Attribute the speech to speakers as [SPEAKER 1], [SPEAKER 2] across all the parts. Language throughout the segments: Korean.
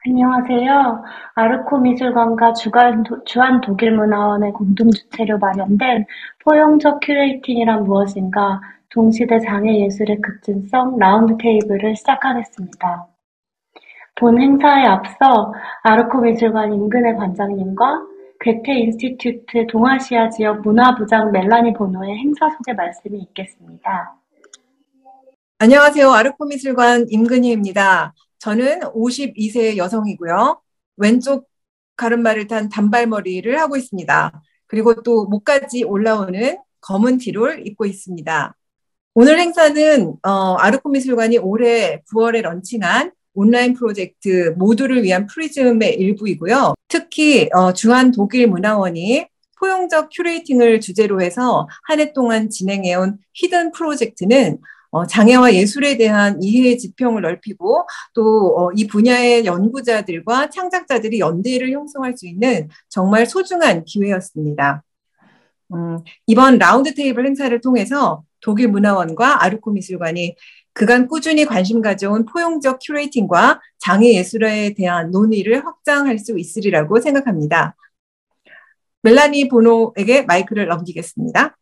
[SPEAKER 1] 안녕하세요. 아르코미술관과 주한 독일문화원의 공동주체로 마련된 포용적 큐레이팅이란 무엇인가 동시대 장애예술의 급진성 라운드 테이블을 시작하겠습니다. 본 행사에 앞서 아르코미술관 임근혜 관장님과 괴테 인스티튜트 동아시아 지역 문화부장 멜라니 보노의 행사 소개 말씀이 있겠습니다.
[SPEAKER 2] 안녕하세요. 아르코미술관 임근희입니다. 저는 52세 여성이고요. 왼쪽 가르마를 탄 단발머리를 하고 있습니다. 그리고 또 목까지 올라오는 검은 티를 입고 있습니다. 오늘 행사는 아르코미술관이 올해 9월에 런칭한 온라인 프로젝트 모두를 위한 프리즘의 일부이고요. 특히 주한 독일 문화원이 포용적 큐레이팅을 주제로 해서 한 해 동안 진행해온 히든 프로젝트는 장애와 예술에 대한 이해 지평을 넓히고 또 이 분야의 연구자들과 창작자들이 연대를 형성할 수 있는 정말 소중한 기회였습니다. 이번 라운드 테이블 행사를 통해서 독일 문화원과 아르코 미술관이 그간 꾸준히 관심 가져온 포용적 큐레이팅과 장애 예술에 대한 논의를 확장할 수 있으리라고 생각합니다. 멜라니 보노에게 마이크를 넘기겠습니다.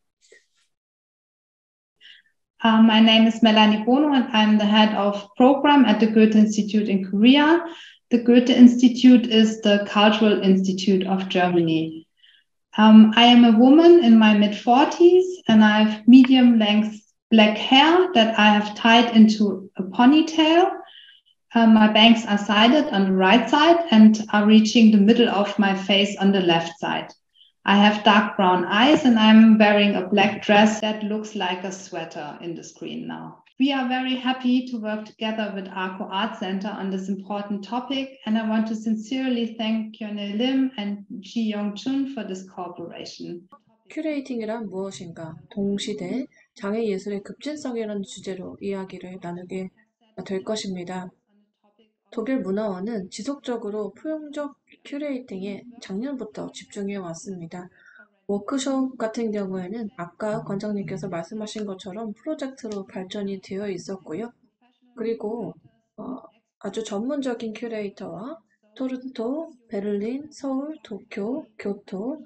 [SPEAKER 3] My name is Melanie Bono and I'm the head of program at the Goethe Institute in Korea. The Goethe Institute is the cultural institute of Germany. I am a woman in my mid-40s and I have medium-length black hair that I have tied into a ponytail. My bangs are sided on the right side and are reaching the middle of my face on the left side. I have dark brown eyes and I'm wearing a black dress that looks like a sweater in the screen now. We are very happy to work together with Arco Art Center on this important topic, and I want to sincerely thank Kyone Lim and Ji Young Chun for this cooperation.
[SPEAKER 4] 큐레이팅이란 무엇인가? 동시대 장애 예술의 급진성이라는 주제로 이야기를 나누게 될 것입니다. 독일 문화원은 지속적으로 포용적 큐레이팅에 작년부터 집중해 왔습니다. 워크숍 같은 경우에는 아까 관장님께서 말씀하신 것처럼 프로젝트로 발전이 되어 있었고요. 그리고 아주 전문적인 큐레이터와 토론토, 베를린, 서울, 도쿄, 교토,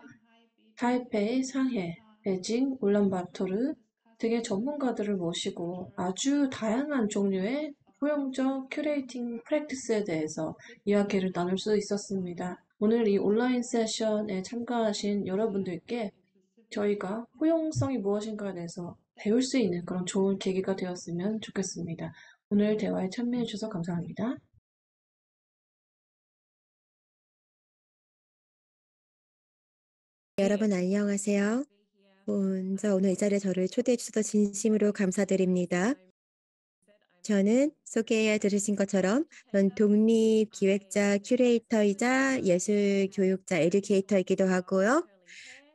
[SPEAKER 4] 타이페이, 상해, 베징, 울란바토르 등의 전문가들을 모시고 아주 다양한 종류의 포용적 큐레이팅 프랙티스에 대해서 이야기를 나눌 수 있었습니다. 오늘 이 온라인 세션에 참가하신 여러분들께 저희가 포용성이 무엇인가에 대해서 배울 수 있는 그런 좋은 계기가 되었으면 좋겠습니다. 오늘 대화에 참여해 주셔서 감사합니다.
[SPEAKER 5] 여러분 안녕하세요. 먼저 오늘 이 자리에 저를 초대해 주셔서 진심으로 감사드립니다. 저는 소개해 들으신 것처럼 전 독립기획자, 큐레이터이자 예술교육자, 에듀케이터이기도 하고요.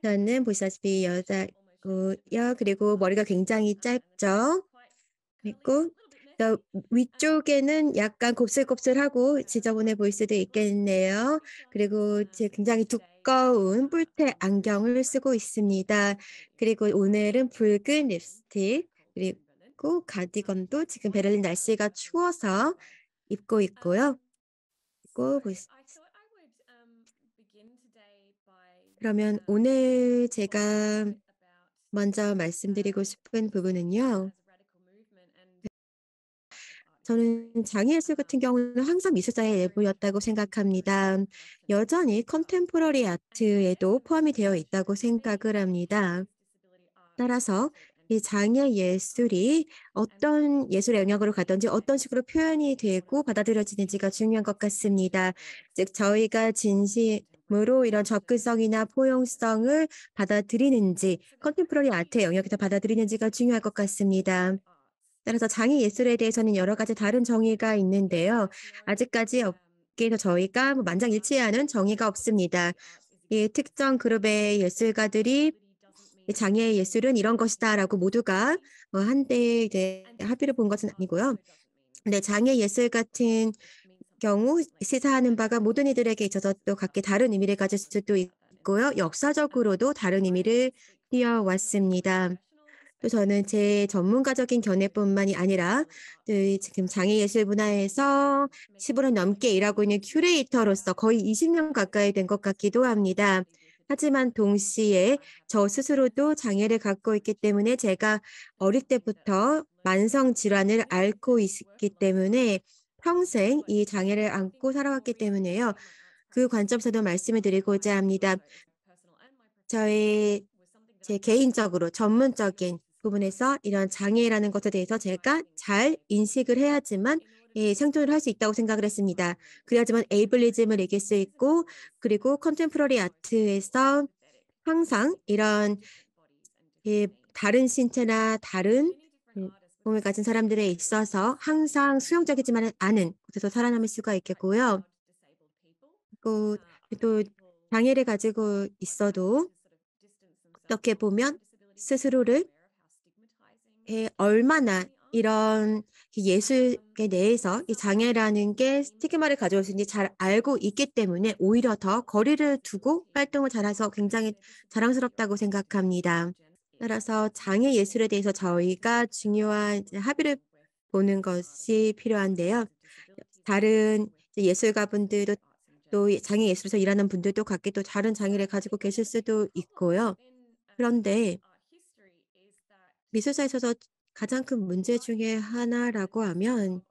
[SPEAKER 5] 저는 보시다시피 여자고요. 그리고 머리가 굉장히 짧죠. 그리고 또 위쪽에는 약간 곱슬곱슬하고 지저분해 보일 수도 있겠네요. 그리고 굉장히 두꺼운 뿔테 안경을 쓰고 있습니다. 그리고 오늘은 붉은 립스틱 그리고 가디건도 지금 베를린 날씨가 추워서 입고 있고요. 그러면 오늘 제가 먼저 말씀드리고 싶은 부분은요. 저는 장애예술 같은 경우는 항상 미술사의 일부였다고 생각합니다. 여전히 컨템포러리 아트에도 포함이 되어 있다고 생각을 합니다. 따라서 이 장애예술이 어떤 예술의 영역으로 가든지 어떤 식으로 표현이 되고 받아들여지는지가 중요한 것 같습니다. 즉 저희가 진심으로 이런 접근성이나 포용성을 받아들이는지 컨템포러리 아트의 영역에서 받아들이는지가 중요할 것 같습니다. 따라서 장애 예술에 대해서는 여러 가지 다른 정의가 있는데요. 아직까지 업계에서 저희가 만장일치하는 정의가 없습니다. 이 특정 그룹의 예술가들이 장애 예술은 이런 것이다라고 모두가 한데 이제 합의를 본 것은 아니고요. 근데 장애 예술 같은 경우 시사하는 바가 모든 이들에게 있어서 또 각기 다른 의미를 가질 수도 있고요. 역사적으로도 다른 의미를 띄어왔습니다. 또 저는 제 전문가적인 견해뿐만이 아니라 지금 장애예술 분야에서 15년 넘게 일하고 있는 큐레이터로서 거의 20년 가까이 된 것 같기도 합니다. 하지만 동시에 저 스스로도 장애를 갖고 있기 때문에 제가 어릴 때부터 만성 질환을 앓고 있기 때문에 평생 이 장애를 안고 살아왔기 때문에요. 그 관점에서도 말씀을 드리고자 합니다. 제 개인적으로 전문적인 부분에서 이런 장애라는 것에 대해서 제가 잘 인식을 해야지만 생존을 할 수 있다고 생각을 했습니다. 그래야지만 에이블리즘을 이길 수 있고, 그리고 컨템포러리 아트에서 항상 이런 다른 신체나 다른 몸을 가진 사람들에 있어서 항상 수용적이지만 않은 곳에서 살아남을 수가 있겠고요. 또 장애를 가지고 있어도 어떻게 보면 스스로를 얼마나 이런 예술에 대해서 이 장애라는 게 스티그마를 가져올 수 있는지 잘 알고 있기 때문에 오히려 더 거리를 두고 활동을 잘해서 굉장히 자랑스럽다고 생각합니다. 따라서 장애 예술에 대해서 저희가 중요한 합의를 보는 것이 필요한데요. 다른 예술가분들도 또 장애 예술에서 일하는 분들도 각기 또 다른 장애를 가지고 계실 수도 있고요. 그런데 미술사에 있어서 가장 큰 문제 중에 하나라고 하면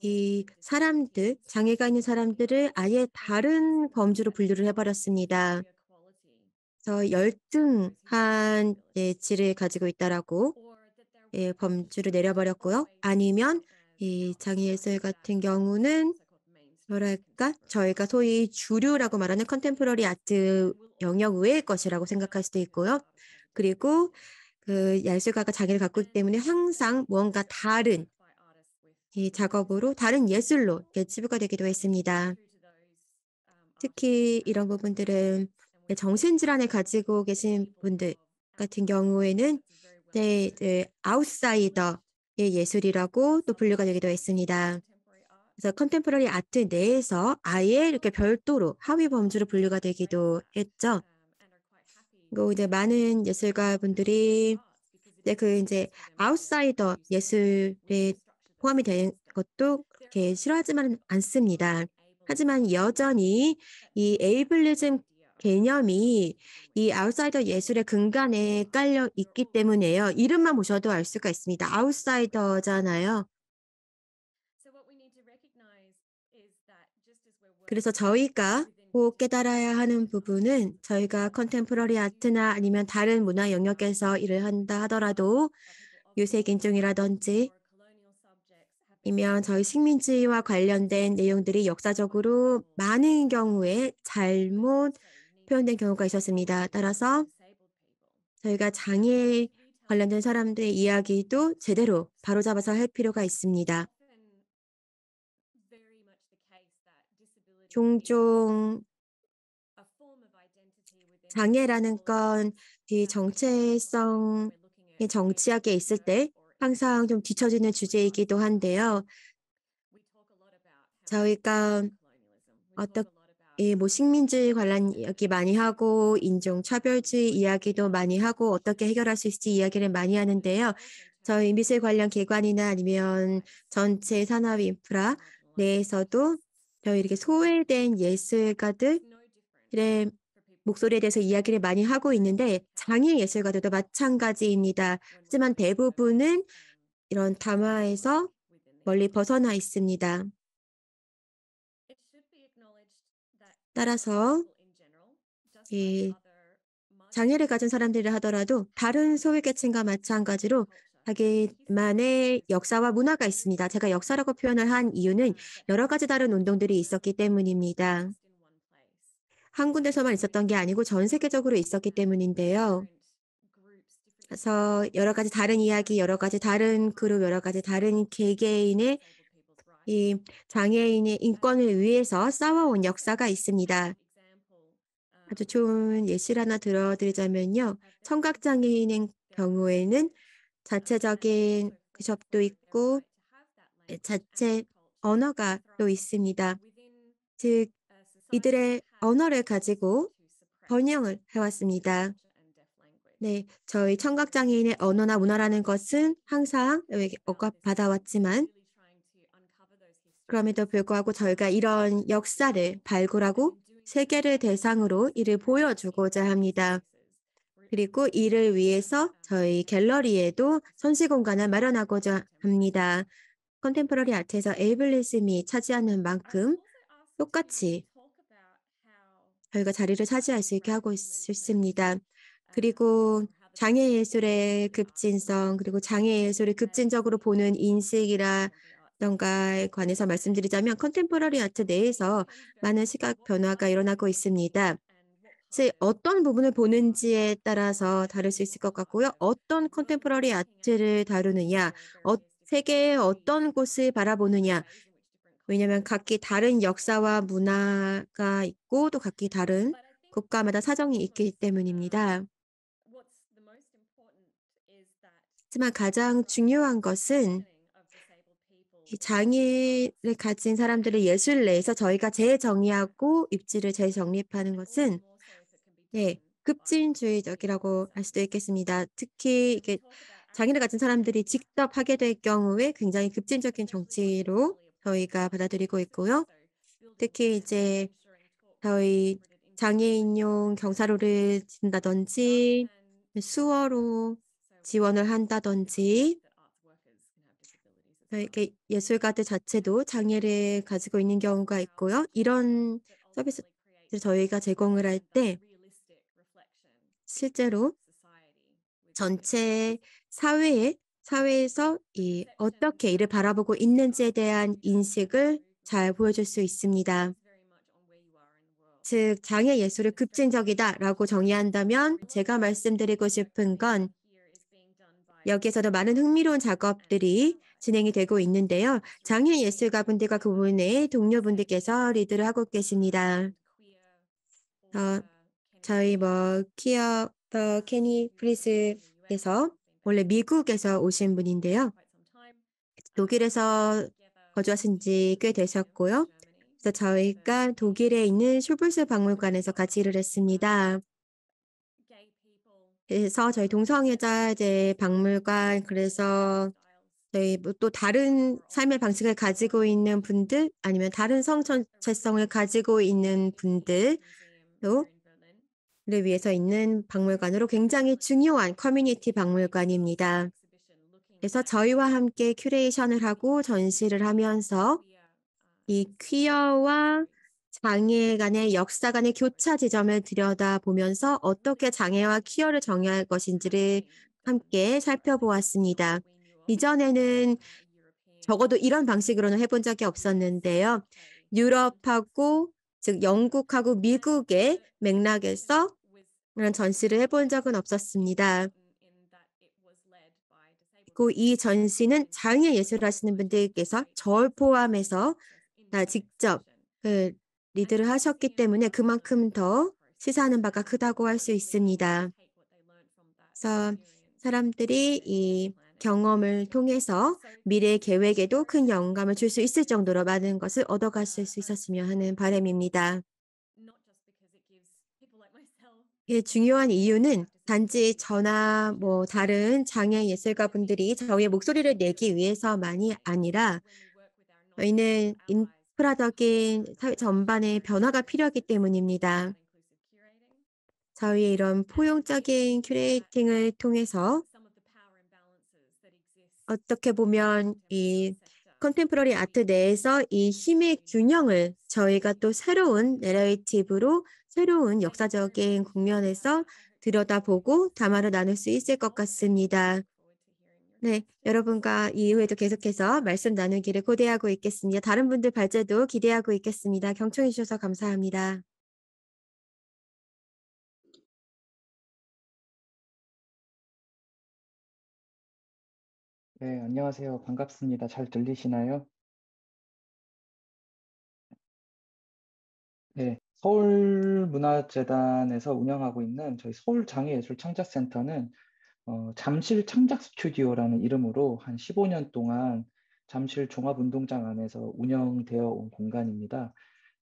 [SPEAKER 5] 이 사람들, 장애가 있는 사람들을 아예 다른 범주로 분류를 해버렸습니다. 그래서 열등한 질을 가지고 있다라고 범주를 내려버렸고요. 아니면 이 장애예술 같은 경우는 뭐랄까 저희가 소위 주류라고 말하는 컨템포러리 아트 영역 외의 것이라고 생각할 수도 있고요. 그리고 그 예술가가 장애를 갖고 있기 때문에 항상 무언가 다른 이 작업으로 다른 예술로 치부가 되기도 했습니다. 특히 이런 부분들은 정신질환을 가지고 계신 분들 같은 경우에는 아웃사이더의 예술이라고 또 분류가 되기도 했습니다. 그래서 컨템포러리 아트 내에서 아예 이렇게 별도로 하위 범주로 분류가 되기도 했죠. 그리고 이제 많은 예술가분들이 이제 아웃사이더 예술에 포함이 된 것도 그렇게 싫어하지만 않습니다. 하지만 여전히 이 에이블리즘 개념이 이 아웃사이더 예술의 근간에 깔려 있기 때문에요. 이름만 보셔도 알 수가 있습니다. 아웃사이더잖아요. 그래서 저희가 꼭 깨달아야 하는 부분은 저희가 컨템포러리 아트나 아니면 다른 문화 영역에서 일을 한다 하더라도 유색인종이라든지 아니면 저희 식민지와 관련된 내용들이 역사적으로 많은 경우에 잘못 표현된 경우가 있었습니다. 따라서 저희가 장애 관련된 사람들의 이야기도 제대로 바로잡아서 할 필요가 있습니다. 종종 장애라는 건 이 정체성의 정치학에 있을 때 항상 좀 뒤처지는 주제이기도 한데요. 저희가 식민주의 관련 이야기 많이 하고 인종차별주의 이야기도 많이 하고 어떻게 해결할 수 있을지 이야기를 많이 하는데요. 저희 미술 관련 기관이나 아니면 전체 산업 인프라 내에서도 저희 이렇게 소외된 예술가들의 목소리에 대해서 이야기를 많이 하고 있는데 장애 예술가들도 마찬가지입니다. 하지만 대부분은 이런 담화에서 멀리 벗어나 있습니다. 따라서 이 장애를 가진 사람들을 하더라도 다른 소외계층과 마찬가지로 자기만의 역사와 문화가 있습니다. 제가 역사라고 표현을 한 이유는 여러 가지 다른 운동들이 있었기 때문입니다. 한 군데서만 있었던 게 아니고 전 세계적으로 있었기 때문인데요. 그래서 여러 가지 다른 이야기, 여러 가지 다른 그룹, 여러 가지 다른 개개인의 이 장애인의 인권을 위해서 싸워온 역사가 있습니다. 아주 좋은 예시를 하나 들어드리자면요. 청각장애인의 경우에는 자체적인 비숍도 있고 자체 언어가 또 있습니다. 즉 이들의 언어를 가지고 번영을 해왔습니다. 네, 저희 청각장애인의 언어나 문화라는 것은 항상 억압받아왔지만 그럼에도 불구하고 저희가 이런 역사를 발굴하고 세계를 대상으로 이를 보여주고자 합니다. 그리고 이를 위해서 저희 갤러리에도 전시 공간을 마련하고자 합니다. 컨템포러리 아트에서 에이블리즘이 차지하는 만큼 똑같이 저희가 자리를 차지할 수 있게 하고 있습니다. 그리고 장애예술의 급진성, 그리고 장애예술을 급진적으로 보는 인식이라던가에 관해서 말씀드리자면 컨템포러리 아트 내에서 많은 시각 변화가 일어나고 있습니다. 즉 어떤 부분을 보는지에 따라서 다를 수 있을 것 같고요. 어떤 컨템포러리 아트를 다루느냐, 세계의 어떤 곳을 바라보느냐, 왜냐하면 각기 다른 역사와 문화가 있고 또 각기 다른 국가마다 사정이 있기 때문입니다. 하지만 가장 중요한 것은 이 장애를 가진 사람들의 예술 내에서 저희가 재정의하고 입지를 재정립하는 것은 급진주의적이라고 할 수도 있겠습니다. 특히 이게 장애를 가진 사람들이 직접 하게 될 경우에 굉장히 급진적인 정치로 저희가 받아들이고 있고요. 특히 이제 저희 장애인용 경사로를 진다든지 수어로 지원을 한다든지 이렇게 예술가들 자체도 장애를 가지고 있는 경우가 있고요. 이런 서비스를 저희가 제공을 할 때 실제로 전체 사회에서 어떻게 이를 바라보고 있는지에 대한 인식을 잘 보여줄 수 있습니다. 즉 장애 예술을 급진적이다라고 정의한다면 제가 말씀드리고 싶은 건 여기에서도 많은 흥미로운 작업들이 진행이 되고 있는데요. 장애 예술가분들과 그분의 동료분들께서 리드를 하고 계십니다. 저희 퀴어 더 케니 프리스께서 원래 미국에서 오신 분인데요. 독일에서 거주하신 지 꽤 되셨고요. 그래서 저희가 독일에 있는 슈불스 박물관에서 같이 일을 했습니다. 그래서 저희 동성애자 박물관, 그래서 저희 또 다른 삶의 방식을 가지고 있는 분들, 아니면 다른 성정체성을 가지고 있는 분들을 위해서 있는 박물관으로 굉장히 중요한 커뮤니티 박물관입니다. 그래서 저희와 함께 큐레이션을 하고 전시를 하면서 이 퀴어와 장애 간의 역사 간의 교차 지점을 들여다보면서 어떻게 장애와 퀴어를 정의할 것인지를 함께 살펴보았습니다. 이전에는 적어도 이런 방식으로는 해본 적이 없었는데요. 유럽하고 즉 영국하고 미국의 맥락에서 그런 전시를 해본 적은 없었습니다. 그리고 이 전시는 장애 예술을 하시는 분들께서 절 포함해서 다 직접 리드를 하셨기 때문에 그만큼 더 시사하는 바가 크다고 할 수 있습니다. 그래서 사람들이 이 경험을 통해서 미래 계획에도 큰 영감을 줄 수 있을 정도로 많은 것을 얻어가실 수 있었으면 하는 바람입니다. 중요한 이유는 단지 저나 다른 장애 예술가분들이 저희의 목소리를 내기 위해서만이 아니라 저희는 인프라적인 사회 전반의 변화가 필요하기 때문입니다. 저희의 이런 포용적인 큐레이팅을 통해서 어떻게 보면 이 컨템포러리 아트 내에서 이 힘의 균형을 저희가 또 새로운 내러티브로 새로운 역사적인 국면에서 들여다보고 담화를 나눌 수 있을 것 같습니다. 네, 여러분과 이후에도 계속해서 말씀 나누기를 고대하고 있겠습니다. 다른 분들 발제도 기대하고 있겠습니다. 경청해 주셔서 감사합니다.
[SPEAKER 6] 네, 안녕하세요. 반갑습니다. 잘 들리시나요? 네, 서울문화재단에서 운영하고 있는 저희 서울장애예술창작센터는 잠실 창작 스튜디오라는 이름으로 한 15년 동안 잠실 종합운동장 안에서 운영되어 온 공간입니다.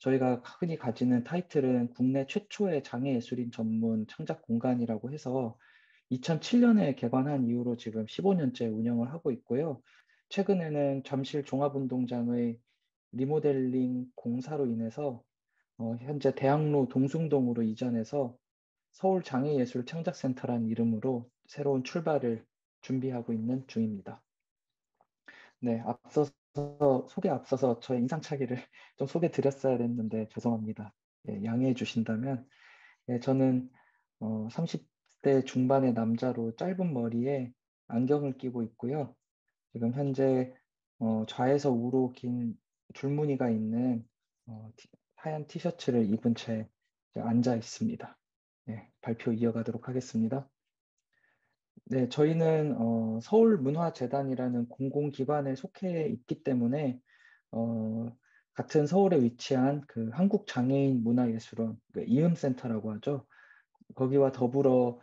[SPEAKER 6] 저희가 흔히 가지는 타이틀은 국내 최초의 장애예술인 전문 창작 공간이라고 해서 2007년에 개관한 이후로 지금 15년째 운영을 하고 있고요. 최근에는 잠실 종합운동장의 리모델링 공사로 인해서 현재 대학로 동숭동으로 이전해서 서울장애예술창작센터란 이름으로 새로운 출발을 준비하고 있는 중입니다. 네, 앞서서 저의 인상착의를 좀 소개 드렸어야 했는데 죄송합니다. 예, 양해해 주신다면, 예, 저는 30대 중반의 남자로 짧은 머리에 안경을 끼고 있고요. 지금 현재 좌에서 우로 긴 줄무늬가 있는 하얀 티셔츠를 입은 채 이제 앉아 있습니다. 네, 발표 이어가도록 하겠습니다. 네, 저희는 서울문화재단이라는 공공기관에 속해 있기 때문에 같은 서울에 위치한 그 한국장애인 문화예술원, 그 이음센터라고 하죠. 거기와 더불어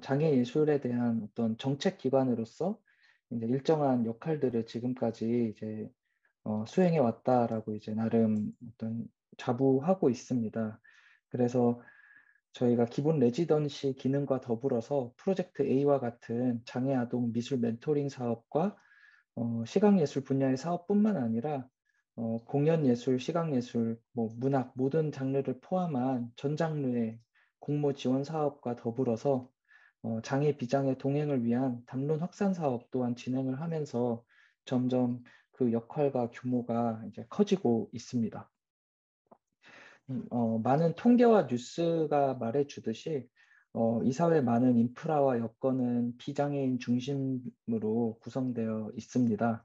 [SPEAKER 6] 장애예술에 대한 어떤 정책 기관으로서 이제 일정한 역할들을 지금까지 이제 수행해 왔다라고 이제 나름 어떤 자부하고 있습니다. 그래서 저희가 기본 레지던시 기능과 더불어서 프로젝트 A와 같은 장애 아동 미술 멘토링 사업과 시각예술 분야의 사업뿐만 아니라 공연예술, 시각예술, 뭐 문학 모든 장르를 포함한 전 장르의 공모 지원 사업과 더불어서 장애 비장애 동행을 위한 담론 확산 사업 또한 진행을 하면서 점점 그 역할과 규모가 이제 커지고 있습니다. 많은 통계와 뉴스가 말해주듯이 이 사회 많은 인프라와 여건은 비장애인 중심으로 구성되어 있습니다.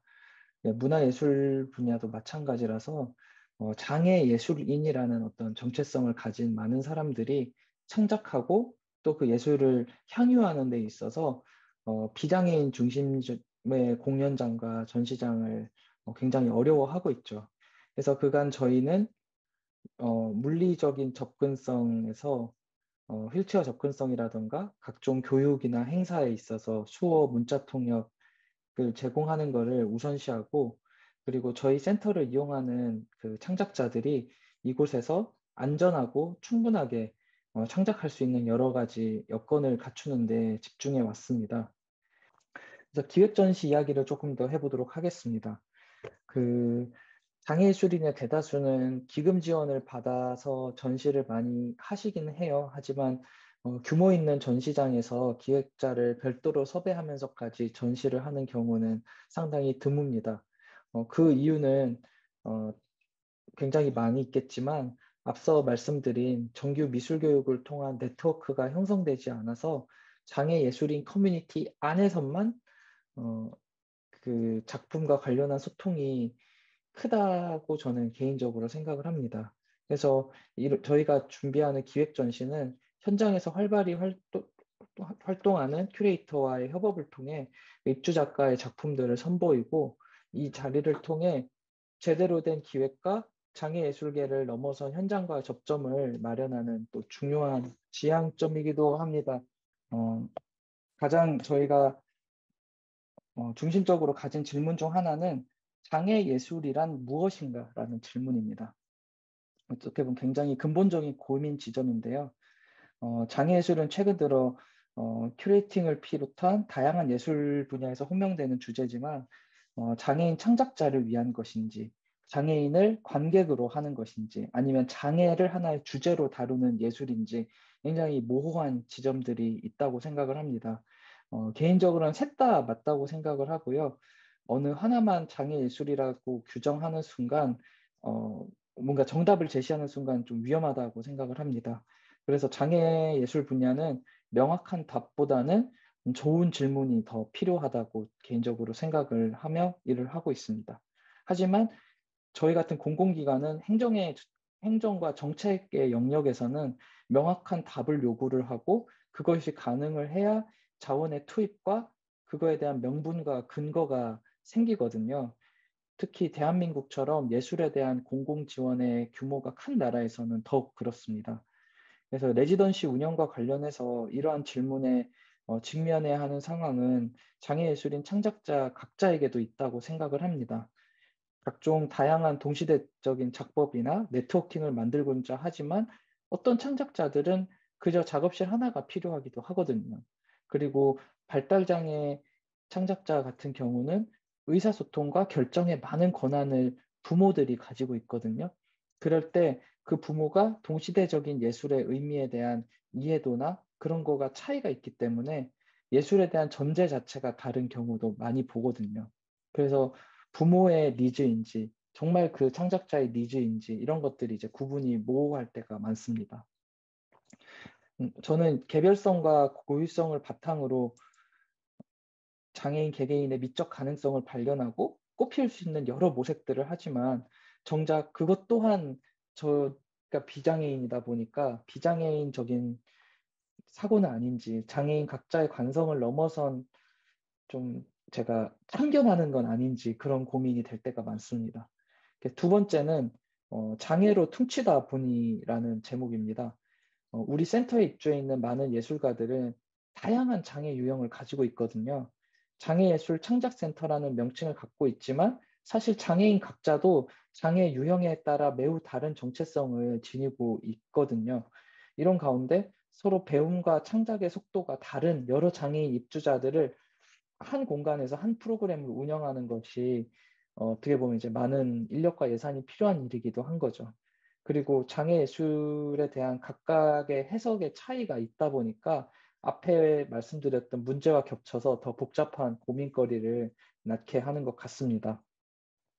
[SPEAKER 6] 예, 문화예술 분야도 마찬가지라서 장애예술인이라는 어떤 정체성을 가진 많은 사람들이 창작하고 또 그 예술을 향유하는 데 있어서 비장애인 중심의 공연장과 전시장을 굉장히 어려워하고 있죠. 그래서 그간 저희는 물리적인 접근성에서 휠체어 접근성이라던가 각종 교육이나 행사에 있어서 수어, 문자 통역을 제공하는 것을 우선시하고 그리고 저희 센터를 이용하는 그 창작자들이 이곳에서 안전하고 충분하게 창작할 수 있는 여러 가지 여건을 갖추는 데 집중해 왔습니다. 그래서 기획 전시 이야기를 조금 더 해보도록 하겠습니다. 그 장애예술인의 대다수는 기금 지원을 받아서 전시를 많이 하시긴 해요. 하지만 규모 있는 전시장에서 기획자를 별도로 섭외하면서까지 전시를 하는 경우는 상당히 드뭅니다. 그 이유는 굉장히 많이 있겠지만 앞서 말씀드린 정규 미술 교육을 통한 네트워크가 형성되지 않아서 장애예술인 커뮤니티 안에서만 그 작품과 관련한 소통이 크다고 저는 개인적으로 생각을 합니다. 그래서 저희가 준비하는 기획 전시는 현장에서 활발히 활동하는 큐레이터와의 협업을 통해 입주 작가의 작품들을 선보이고 이 자리를 통해 제대로 된 기획과 장애예술계를 넘어선 현장과 접점을 마련하는 또 중요한 지향점이기도 합니다. 가장 저희가 중심적으로 가진 질문 중 하나는 장애예술이란 무엇인가라는 질문입니다. 어떻게 보면 굉장히 근본적인 고민 지점인데요. 장애예술은 최근 들어 큐레이팅을 비롯한 다양한 예술 분야에서 호명되는 주제지만 장애인 창작자를 위한 것인지 장애인을 관객으로 하는 것인지 아니면 장애를 하나의 주제로 다루는 예술인지 굉장히 모호한 지점들이 있다고 생각을 합니다. 개인적으로는 셋 다 맞다고 생각을 하고요. 어느 하나만 장애예술이라고 규정하는 순간 뭔가 정답을 제시하는 순간 좀 위험하다고 생각을 합니다. 그래서 장애예술 분야는 명확한 답보다는 좋은 질문이 더 필요하다고 개인적으로 생각을 하며 일을 하고 있습니다. 하지만 저희 같은 공공기관은 행정과 정책의 영역에서는 명확한 답을 요구를 하고 그것이 가능을 해야 자원의 투입과 그거에 대한 명분과 근거가 생기거든요. 특히 대한민국처럼 예술에 대한 공공 지원의 규모가 큰 나라에서는 더욱 그렇습니다. 그래서 레지던시 운영과 관련해서 이러한 질문에 직면해야 하는 상황은 장애예술인 창작자 각자에게도 있다고 생각을 합니다. 각종 다양한 동시대적인 작법이나 네트워킹을 만들고자 하지만 어떤 창작자들은 그저 작업실 하나가 필요하기도 하거든요. 그리고 발달장애 창작자 같은 경우는 의사소통과 결정에 많은 권한을 부모들이 가지고 있거든요. 그럴 때 그 부모가 동시대적인 예술의 의미에 대한 이해도나 그런 거가 차이가 있기 때문에 예술에 대한 전제 자체가 다른 경우도 많이 보거든요. 그래서 부모의 니즈인지 정말 그 창작자의 니즈인지 이런 것들이 이제 구분이 모호할 때가 많습니다. 저는 개별성과 고유성을 바탕으로 장애인 개개인의 미적 가능성을 발견하고 꽃피울 수 있는 여러 모색들을 하지만 정작 그것 또한 저가 비장애인이다 보니까 비장애인적인 사고는 아닌지 장애인 각자의 관성을 넘어선 좀 제가 참견하는 건 아닌지 그런 고민이 될 때가 많습니다. 두 번째는 장애로 퉁치다 보니라는 제목입니다. 우리 센터에 입주해 있는 많은 예술가들은 다양한 장애 유형을 가지고 있거든요. 장애예술 창작센터라는 명칭을 갖고 있지만 사실 장애인 각자도 장애 유형에 따라 매우 다른 정체성을 지니고 있거든요. 이런 가운데 서로 배움과 창작의 속도가 다른 여러 장애인 입주자들을 한 공간에서 한 프로그램을 운영하는 것이 어떻게 보면 이제 많은 인력과 예산이 필요한 일이기도 한 거죠. 그리고 장애 예술에 대한 각각의 해석의 차이가 있다 보니까 앞에 말씀드렸던 문제와 겹쳐서 더 복잡한 고민거리를 낳게 하는 것 같습니다.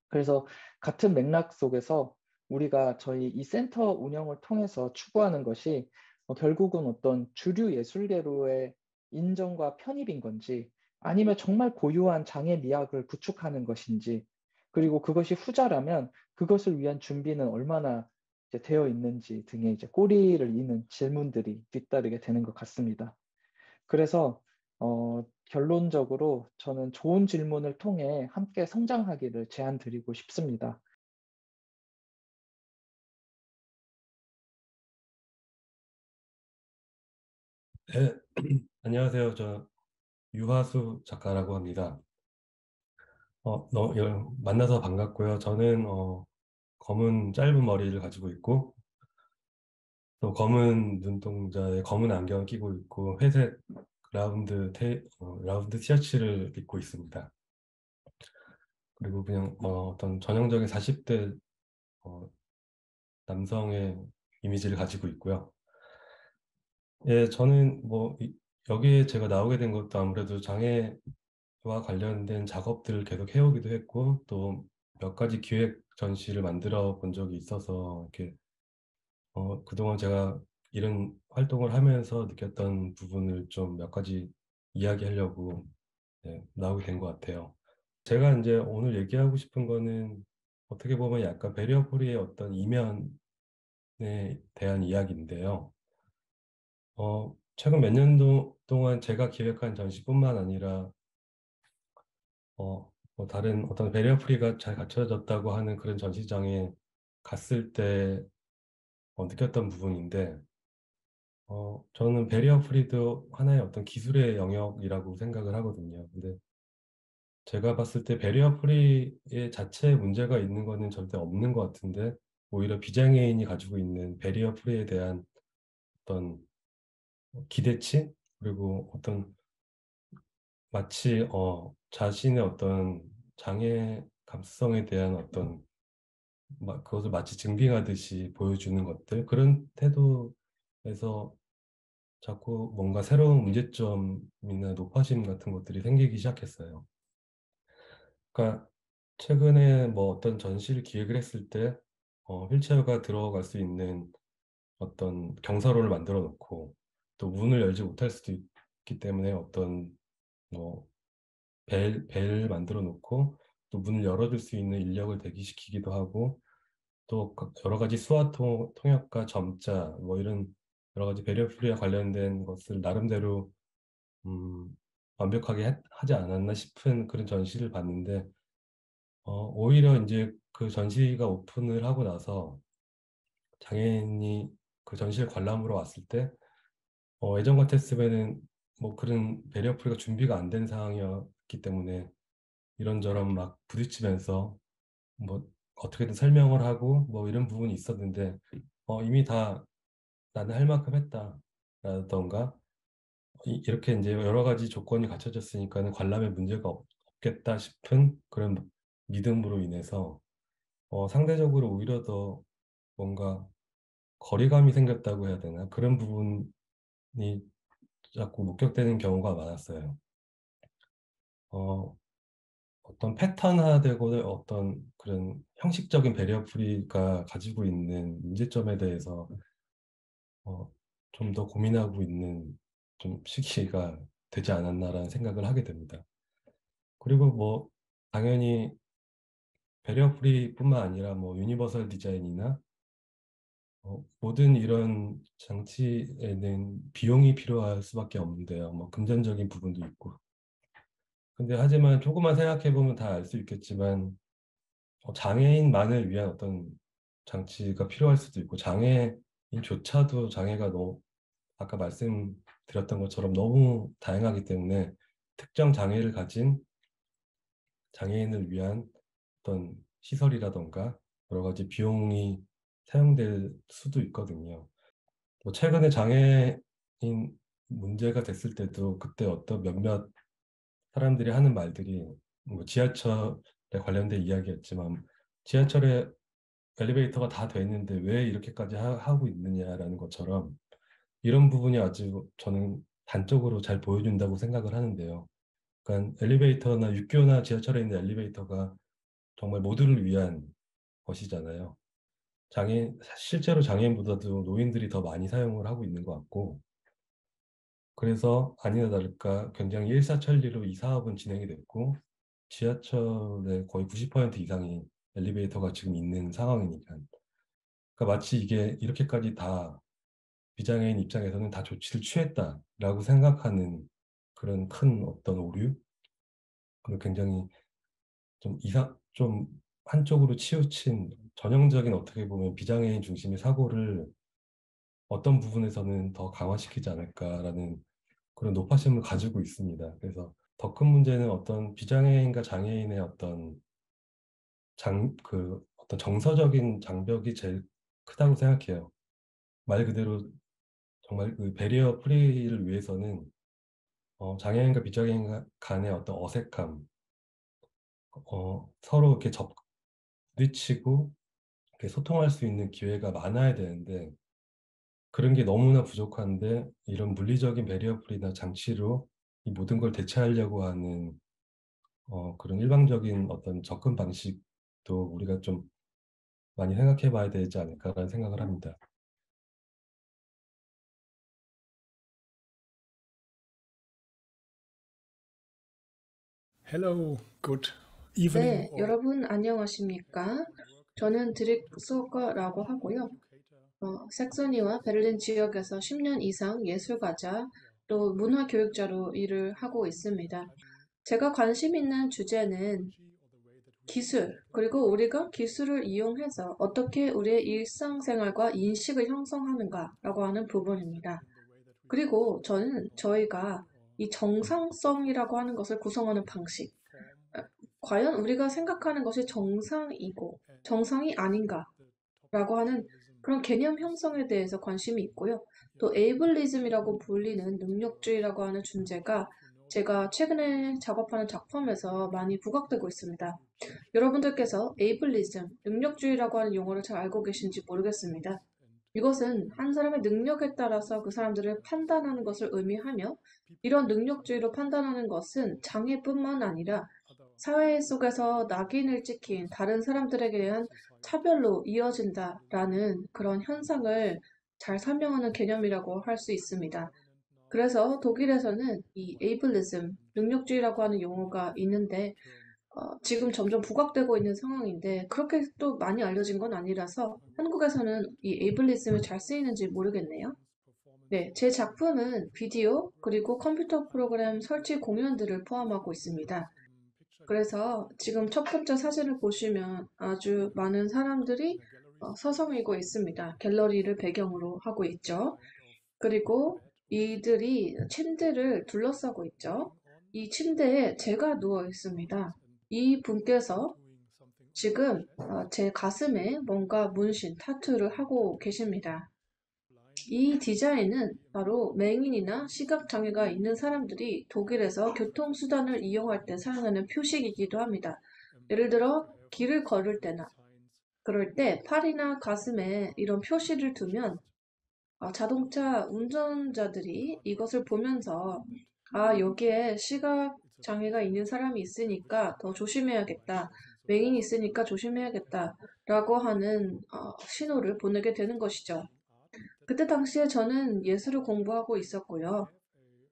[SPEAKER 6] 그래서 같은 맥락 속에서 우리가 저희 이 센터 운영을 통해서 추구하는 것이 결국은 어떤 주류 예술계로의 인정과 편입인 건지 아니면 정말 고유한 장애 미학을 구축하는 것인지 그리고 그것이 후자라면 그것을 위한 준비는 얼마나 이제 되어 있는지 등의 이제 꼬리를 이는 질문들이 뒤따르게 되는 것 같습니다. 그래서 결론적으로 저는 좋은 질문을 통해 함께 성장하기를 제안드리고 싶습니다.
[SPEAKER 7] 네, 안녕하세요. 저 유하수 작가라고 합니다. 만나서 반갑고요. 저는 검은 짧은 머리를 가지고 있고 또 검은 눈동자에 검은 안경을 끼고 있고 회색 라운드 티셔츠를 입고 있습니다. 그리고 그냥 어떤 전형적인 40대 남성의 이미지를 가지고 있고요. 예, 저는 여기에 제가 나오게 된 것도 아무래도 장애와 관련된 작업들을 계속 해오기도 했고, 또 몇 가지 기획 전시를 만들어 본 적이 있어서, 이렇게, 그동안 제가 이런 활동을 하면서 느꼈던 부분을 좀 몇 가지 이야기하려고 나오게 된 것 같아요. 제가 이제 오늘 얘기하고 싶은 거는 어떻게 보면 약간 베리어프리의 어떤 이면에 대한 이야기인데요. 최근 몇 년 동안 제가 기획한 전시뿐만 아니라, 다른 어떤 배리어 프리가 잘 갖춰졌다고 하는 그런 전시장에 갔을 때 느꼈던 부분인데, 저는 배리어 프리도 하나의 어떤 기술의 영역이라고 생각을 하거든요. 근데 제가 봤을 때 배리어 프리의 자체에 문제가 있는 거는 절대 없는 것 같은데, 오히려 비장애인이 가지고 있는 배리어 프리에 대한 어떤 기대치? 그리고 어떤 마치 자신의 어떤 장애 감수성에 대한 어떤 그것을 마치 증빙하듯이 보여주는 것들 그런 태도에서 자꾸 뭔가 새로운 문제점이나 높아짐 같은 것들이 생기기 시작했어요. 그러니까 최근에 어떤 전시를 기획을 했을 때 휠체어가 들어갈 수 있는 어떤 경사로를 만들어 놓고 또 문을 열지 못할 수도 있기 때문에 어떤 뭐 벨 만들어 놓고 또 문을 열어줄 수 있는 인력을 대기시키기도 하고 또 여러 가지 수화 통역과 점자 이런 여러 가지 배리어 프리와 관련된 것을 나름대로 완벽하게 하지 않았나 싶은 그런 전시를 봤는데 오히려 이제 그 전시가 오픈을 하고 나서 장애인이 그 전시를 관람으로 왔을 때 예전 같았으면은 그런 배리어 프리가 준비가 안 된 상황이었기 때문에 이런저런 막 부딪히면서 어떻게든 설명을 하고 이런 부분이 있었는데 이미 다 나는 할 만큼 했다라던가 이렇게 이제 여러 가지 조건이 갖춰졌으니까는 관람에 문제가 없겠다 싶은 그런 믿음으로 인해서 상대적으로 오히려 더 뭔가 거리감이 생겼다고 해야 되나? 그런 부분이 자꾸 목격되는 경우가 많았어요. 어떤 패턴화되고 어떤 그런 형식적인 배리어프리가 가지고 있는 문제점에 대해서 좀 더 고민하고 있는 좀 시기가 되지 않았나라는 생각을 하게 됩니다. 그리고 뭐 당연히 배리어프리뿐만 아니라 뭐 유니버설 디자인이나 모든 이런 장치에는 비용이 필요할 수밖에 없는데요. 뭐 금전적인 부분도 있고. 근데 하지만 조금만 생각해 보면 다 알 수 있겠지만 장애인만을 위한 어떤 장치가 필요할 수도 있고 장애인조차도 장애가 너무 아까 말씀드렸던 것처럼 너무 다양하기 때문에 특정 장애를 가진 장애인을 위한 어떤 시설이라던가 여러 가지 비용이 사용될 수도 있거든요. 뭐 최근에 장애인 문제가 됐을 때도 그때 어떤 몇몇 사람들이 하는 말들이 뭐 지하철에 관련된 이야기였지만 지하철에 엘리베이터가 다 돼 있는데 왜 이렇게까지 하고 있느냐라는 것처럼 이런 부분이 아주 저는 단적으로 잘 보여준다고 생각을 하는데요. 그러니까 엘리베이터나 육교나 지하철에 있는 엘리베이터가 정말 모두를 위한 것이잖아요. 실제로 장애인보다도 노인들이 더 많이 사용을 하고 있는 것 같고, 그래서 아니나 다를까 굉장히 일사천리로 이 사업은 진행이 됐고, 지하철의 거의 90% 이상이 엘리베이터가 지금 있는 상황이니까. 그러니까 마치 이게 이렇게까지 다 비장애인 입장에서는 다 조치를 취했다라고 생각하는 그런 큰 어떤 오류? 그리고 굉장히 좀 한쪽으로 치우친 전형적인 어떻게 보면 비장애인 중심의 사고를 어떤 부분에서는 더 강화시키지 않을까라는 그런 높아심을 가지고 있습니다. 그래서 더 큰 문제는 어떤 비장애인과 장애인의 어떤 정서적인 장벽이 제일 크다고 생각해요. 말 그대로 정말 그 배리어 프리를 위해서는 장애인과 비장애인 간의 어떤 어색함, 서로 이렇게 부딪히고 이렇게 소통할 수 있는 기회가 많아야 되는데 그런 게 너무나 부족한데 이런 물리적인 배리어풀이나 장치로 이 모든 걸 대체하려고 하는 그런 일방적인 어떤 접근 방식도 우리가 좀 많이 생각해 봐야 되지 않을까라는 생각을 합니다.
[SPEAKER 8] Hello, good evening.
[SPEAKER 4] 네, 여러분 안녕하십니까? 저는 드릭 소커라고 하고요. 색소니와 베를린 지역에서 10년 이상 예술가자 또 문화교육자로 일을 하고 있습니다. 제가 관심 있는 주제는 기술, 그리고 우리가 기술을 이용해서 어떻게 우리의 일상생활과 인식을 형성하는가라고 하는 부분입니다. 그리고 저는 저희가 이 정상성이라고 하는 것을 구성하는 방식, 과연 우리가 생각하는 것이 정상이고 정상이 아닌가라고 하는 그런 개념 형성에 대해서 관심이 있고요. 또 에이블리즘이라고 불리는 능력주의라고 하는 존재가 제가 최근에 작업하는 작품에서 많이 부각되고 있습니다. 여러분들께서 에이블리즘, 능력주의라고 하는 용어를 잘 알고 계신지 모르겠습니다. 이것은 한 사람의 능력에 따라서 그 사람들을 판단하는 것을 의미하며 이런 능력주의로 판단하는 것은 장애뿐만 아니라 사회 속에서 낙인을 찍힌 다른 사람들에 대한 차별로 이어진다라는 그런 현상을 잘 설명하는 개념이라고 할 수 있습니다. 그래서 독일에서는 이 에이블리즘, 능력주의라고 하는 용어가 있는데 지금 점점 부각되고 있는 상황인데 그렇게 또 많이 알려진 건 아니라서 한국에서는 이 에이블리즘이 잘 쓰이는지 모르겠네요. 네, 제 작품은 비디오 그리고 컴퓨터 프로그램 설치 공연들을 포함하고 있습니다. 그래서 지금 첫 번째 사진을 보시면 아주 많은 사람들이 서성이고 있습니다. 갤러리를 배경으로 하고 있죠. 그리고 이들이 침대를 둘러싸고 있죠. 이 침대에 제가 누워 있습니다. 이 분께서 지금 제 가슴에 뭔가 문신, 타투를 하고 계십니다. 이 디자인은 바로 맹인이나 시각장애가 있는 사람들이 독일에서 교통수단을 이용할 때 사용하는 표식이기도 합니다. 예를 들어 길을 걸을 때나 그럴 때 팔이나 가슴에 이런 표시를 두면 자동차 운전자들이 이것을 보면서 여기에 시각장애가 있는 사람이 있으니까 더 조심해야겠다. 맹인이 있으니까 조심해야겠다. 라고 하는 신호를 보내게 되는 것이죠. 그때 당시에 저는 예술을 공부하고 있었고요.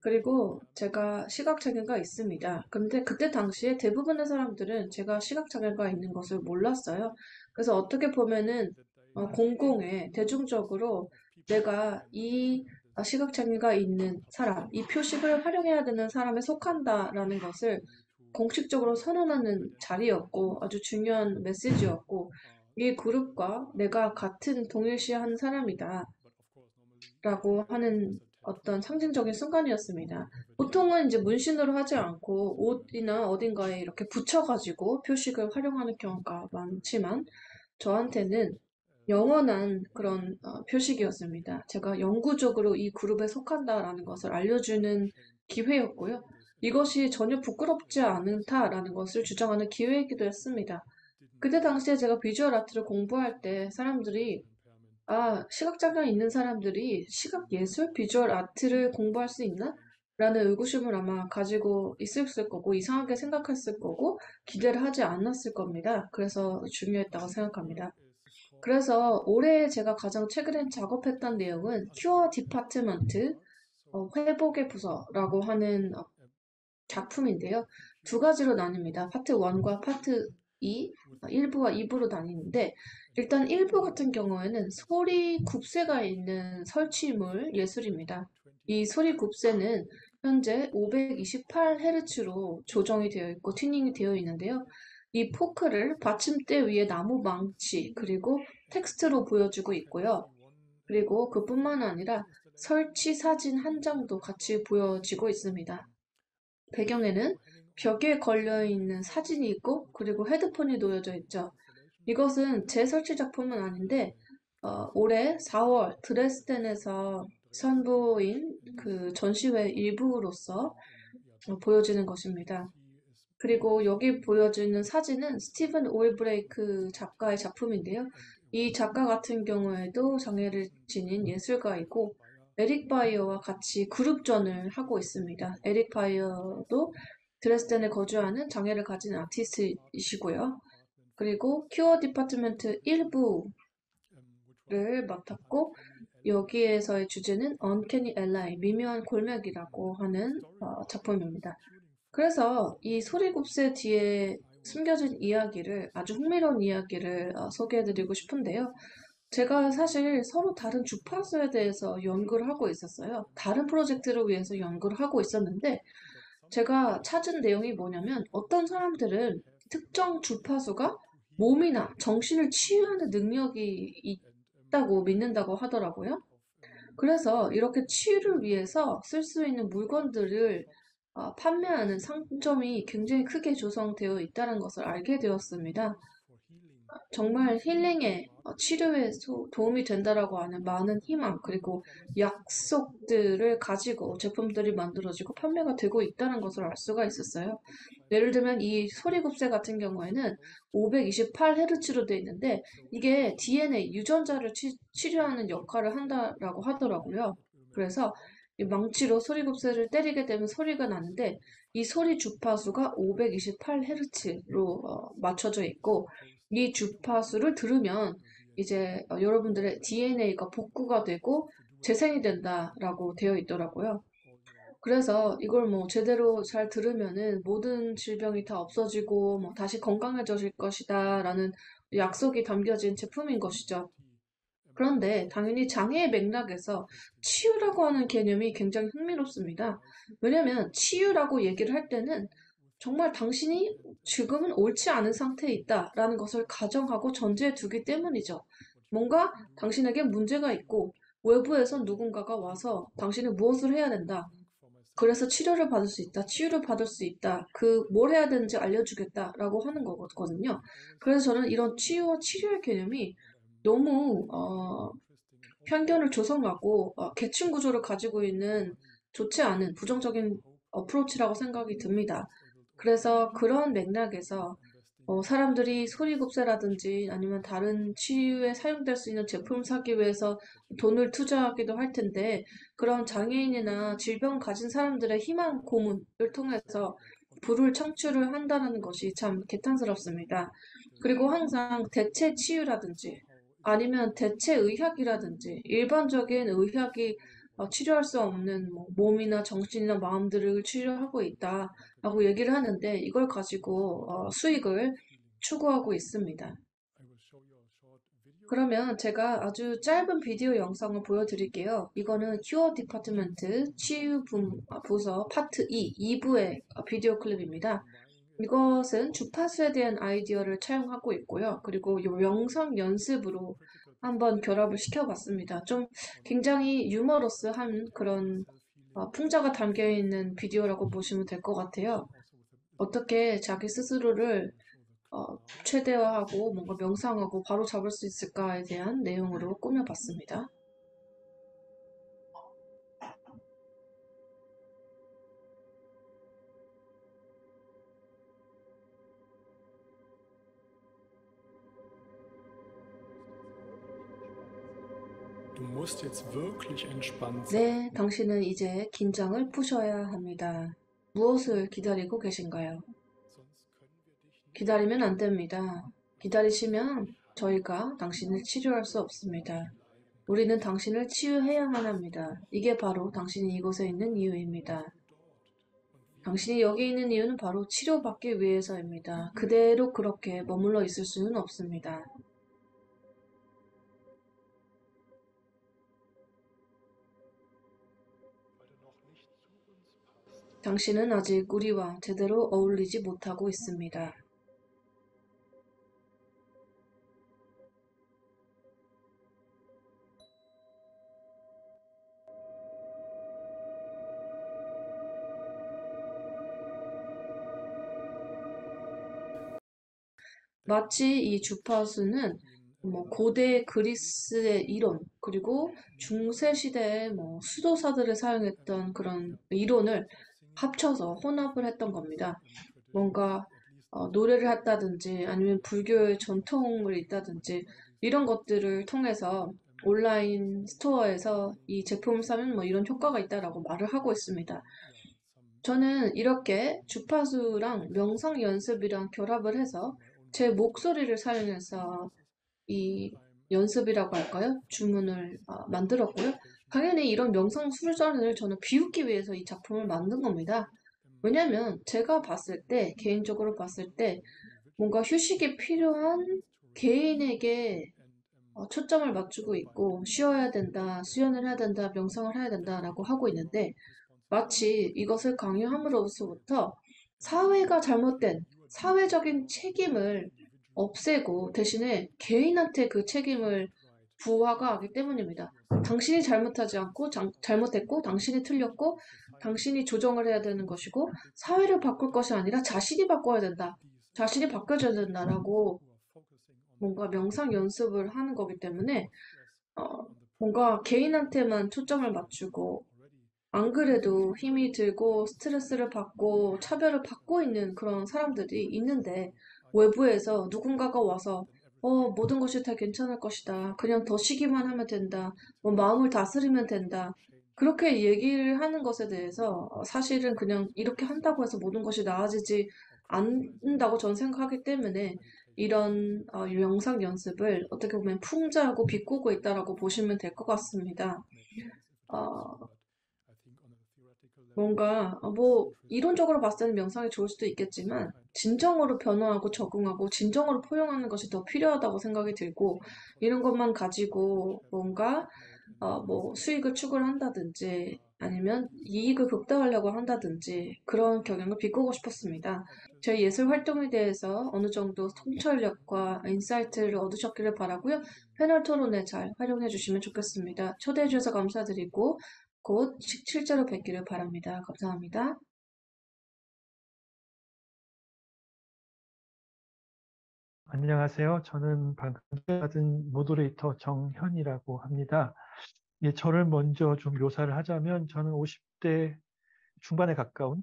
[SPEAKER 4] 그리고 제가 시각장애가 있습니다. 근데 그때 당시에 대부분의 사람들은 제가 시각장애가 있는 것을 몰랐어요. 그래서 어떻게 보면은 공공에 대중적으로 내가 이 시각장애가 있는 사람, 이 표식을 활용해야 되는 사람에 속한다라는 것을 공식적으로 선언하는 자리였고 아주 중요한 메시지였고 이 그룹과 내가 같은 동일시한 사람이다 라고 하는 어떤 상징적인 순간이었습니다. 보통은 이제 문신으로 하지 않고 옷이나 어딘가에 이렇게 붙여가지고 표식을 활용하는 경우가 많지만 저한테는 영원한 그런 표식이었습니다. 제가 영구적으로 이 그룹에 속한다라는 것을 알려주는 기회였고요. 이것이 전혀 부끄럽지 않다라는 것을 주장하는 기회이기도 했습니다. 그때 당시에 제가 비주얼 아트를 공부할 때 사람들이 시각장애 있는 사람들이 시각예술, 비주얼 아트를 공부할 수 있나? 라는 의구심을 아마 가지고 있었을 거고, 이상하게 생각했을 거고, 기대를 하지 않았을 겁니다. 그래서 중요했다고 생각합니다. 그래서 올해 제가 가장 최근에 작업했던 내용은 큐어 디파트먼트, 회복의 부서라고 하는 작품인데요. 두 가지로 나뉩니다. 파트 1과 파트 2, 1부와 2부로 나뉘는데 일단 1부 같은 경우에는 소리 굽새가 있는 설치물 예술입니다. 이 소리 굽새는 현재 528Hz로 조정이 되어 있고 튜닝이 되어 있는데요. 이 포크를 받침대 위에 나무 망치 그리고 텍스트로 보여주고 있고요. 그리고 그뿐만 아니라 설치 사진 한 장도 같이 보여지고 있습니다. 배경에는 벽에 걸려있는 사진이 있고 그리고 헤드폰이 놓여져 있죠. 이것은 제 설치 작품은 아닌데 올해 4월 드레스덴에서 선보인 그 전시회 일부로서 보여지는 것입니다. 그리고 여기 보여지는 사진은 스티븐 올브레이크 작가의 작품인데요. 이 작가 같은 경우에도 장애를 지닌 예술가이고 에릭 바이어와 같이 그룹전을 하고 있습니다. 에릭 바이어도 드레스덴에 거주하는 장애를 가진 아티스트이시고요. 그리고 큐어 디파트먼트 1부를 맡았고 여기에서의 주제는 언캐니 엘라이, 미묘한 골맥이라고 하는 작품입니다. 그래서 이 소리곱새 뒤에 숨겨진 이야기를 아주 흥미로운 이야기를 소개해드리고 싶은데요. 제가 사실 서로 다른 주파수에 대해서 연구를 하고 있었어요. 다른 프로젝트를 위해서 연구를 하고 있었는데 제가 찾은 내용이 뭐냐면 어떤 사람들은 특정 주파수가 몸이나 정신을 치유하는 능력이 있다고 믿는다고 하더라고요. 그래서 이렇게 치유를 위해서 쓸 수 있는 물건들을 판매하는 상점이 굉장히 크게 조성되어 있다는 것을 알게 되었습니다. 정말 힐링에 치료에 도움이 된다라고 하는 많은 희망 그리고 약속들을 가지고 제품들이 만들어지고 판매가 되고 있다는 것을 알 수가 있었어요. 예를 들면 이 소리곱새 같은 경우에는 528Hz로 되어 있는데 이게 DNA 유전자를 치료하는 역할을 한다라고 하더라고요. 그래서 이 망치로 소리곱새를 때리게 되면 소리가 나는데 이 소리 주파수가 528Hz로 맞춰져 있고 이 주파수를 들으면 이제 여러분들의 DNA가 복구가 되고 재생이 된다라고 되어 있더라고요. 그래서 이걸 뭐 제대로 잘 들으면은 모든 질병이 다 없어지고 뭐 다시 건강해질 것이다 라는 약속이 담겨진 제품인 것이죠. 그런데 당연히 장애의 맥락에서 치유라고 하는 개념이 굉장히 흥미롭습니다. 왜냐면 치유라고 얘기를 할 때는 정말 당신이 지금은 옳지 않은 상태에 있다라는 것을 가정하고 전제해 두기 때문이죠. 뭔가 당신에게 문제가 있고 외부에서 누군가가 와서 당신이 무엇을 해야 된다. 그래서 치료를 받을 수 있다. 치유를 받을 수 있다. 뭘 해야 되는지 알려주겠다라고 하는 거거든요. 그래서 저는 이런 치유와 치료의 개념이 너무 편견을 조성하고 계층 구조를 가지고 있는 좋지 않은 부정적인 어프로치라고 생각이 듭니다. 그래서 그런 맥락에서 사람들이 소리급세라든지 아니면 다른 치유에 사용될 수 있는 제품 사기 위해서 돈을 투자하기도 할 텐데 그런 장애인이나 질병 가진 사람들의 희망 고문을 통해서 부를 창출을 한다는 것이 참 개탄스럽습니다. 그리고 항상 대체 치유라든지 아니면 대체 의학이라든지 일반적인 의학이 치료할 수 없는 몸이나 정신이나 마음들을 치료하고 있다라고 얘기를 하는데 이걸 가지고 수익을 추구하고 있습니다. 그러면 제가 아주 짧은 비디오 영상을 보여드릴게요. 이거는 큐어 디파트먼트 치유 부서 파트 2부의 비디오 클립입니다. 이것은 주파수에 대한 아이디어를 차용하고 있고요. 그리고 이 명상 연습으로 한번 결합을 시켜봤습니다. 좀 굉장히 유머러스한 그런 풍자가 담겨있는 비디오라고 보시면 될 것 같아요. 어떻게 자기 스스로를 최대화하고 뭔가 명상하고 바로 잡을 수 있을까에 대한 내용으로 꾸며봤습니다. 네, 당신은 이제 긴장을 푸셔야 합니다. 무엇을 기다리고 계신가요? 기다리면 안 됩니다. 기다리시면 저희가 당신을 치료할 수 없습니다. 우리는 당신을 치유해야만 합니다. 이게 바로 당신이 이곳에 있는 이유입니다. 당신이 여기 있는 이유는 바로 치료받기 위해서입니다. 그대로 그렇게 머물러 있을 수는 없습니다. 당신은 아직 우리와 제대로 어울리지 못하고 있습니다. 마치 이 주파수는 고대 그리스의 이론 그리고 중세 시대의 수도사들을 사용했던 그런 이론을 합쳐서 혼합을 했던 겁니다. 뭔가 노래를 했다든지 아니면 불교의 전통을 있다든지 이런 것들을 통해서 온라인 스토어에서 이 제품을 사면 이런 효과가 있다라고 말을 하고 있습니다. 저는 이렇게 주파수랑 명상 연습이랑 결합을 해서 제 목소리를 사용해서 이 연습이라고 할까요? 주문을 만들었고요. 당연히 이런 명상 수련을 저는 비웃기 위해서 이 작품을 만든 겁니다. 왜냐면 제가 봤을 때, 개인적으로 봤을 때 뭔가 휴식이 필요한 개인에게 초점을 맞추고 있고 쉬어야 된다, 수련을 해야 된다, 명상을 해야 된다라고 하고 있는데 마치 이것을 강요함으로써부터 사회가 잘못된 사회적인 책임을 없애고 대신에 개인한테 그 책임을 부화가 하기 때문입니다. 당신이 잘못하지 않고 잘못했고 당신이 틀렸고 당신이 조정을 해야 되는 것이고 사회를 바꿀 것이 아니라 자신이 바꿔야 된다. 자신이 바뀌어져야 된다라고 뭔가 명상 연습을 하는 거기 때문에 뭔가 개인한테만 초점을 맞추고 안 그래도 힘이 들고 스트레스를 받고 차별을 받고 있는 그런 사람들이 있는데 외부에서 누군가가 와서 모든 것이 다 괜찮을 것이다. 그냥 더 쉬기만 하면 된다. 마음을 다스리면 된다. 그렇게 얘기를 하는 것에 대해서 사실은 그냥 이렇게 한다고 해서 모든 것이 나아지지 않는다고 저는 생각하기 때문에 이런 영상 연습을 어떻게 보면 풍자하고 비꼬고 있다라고 보시면 될 것 같습니다. 뭔가 이론적으로 봤을 때는 명상이 좋을 수도 있겠지만 진정으로 변화하고 적응하고 진정으로 포용하는 것이 더 필요하다고 생각이 들고 이런 것만 가지고 뭔가 수익을 추구를 한다든지 아니면 이익을 극대화하려고 한다든지 그런 경향을 비꼬고 싶었습니다. 저희 예술 활동에 대해서 어느 정도 통찰력과 인사이트를 얻으셨기를 바라고요. 패널 토론에 잘 활용해 주시면 좋겠습니다. 초대해 주셔서 감사드리고 곧 실제로 뵙기를 바랍니다. 감사합니다.
[SPEAKER 9] 안녕하세요. 저는 방금 받은 모더레이터 정현이라고 합니다. 예, 저를 먼저 좀 묘사를 하자면 저는 50대 중반에 가까운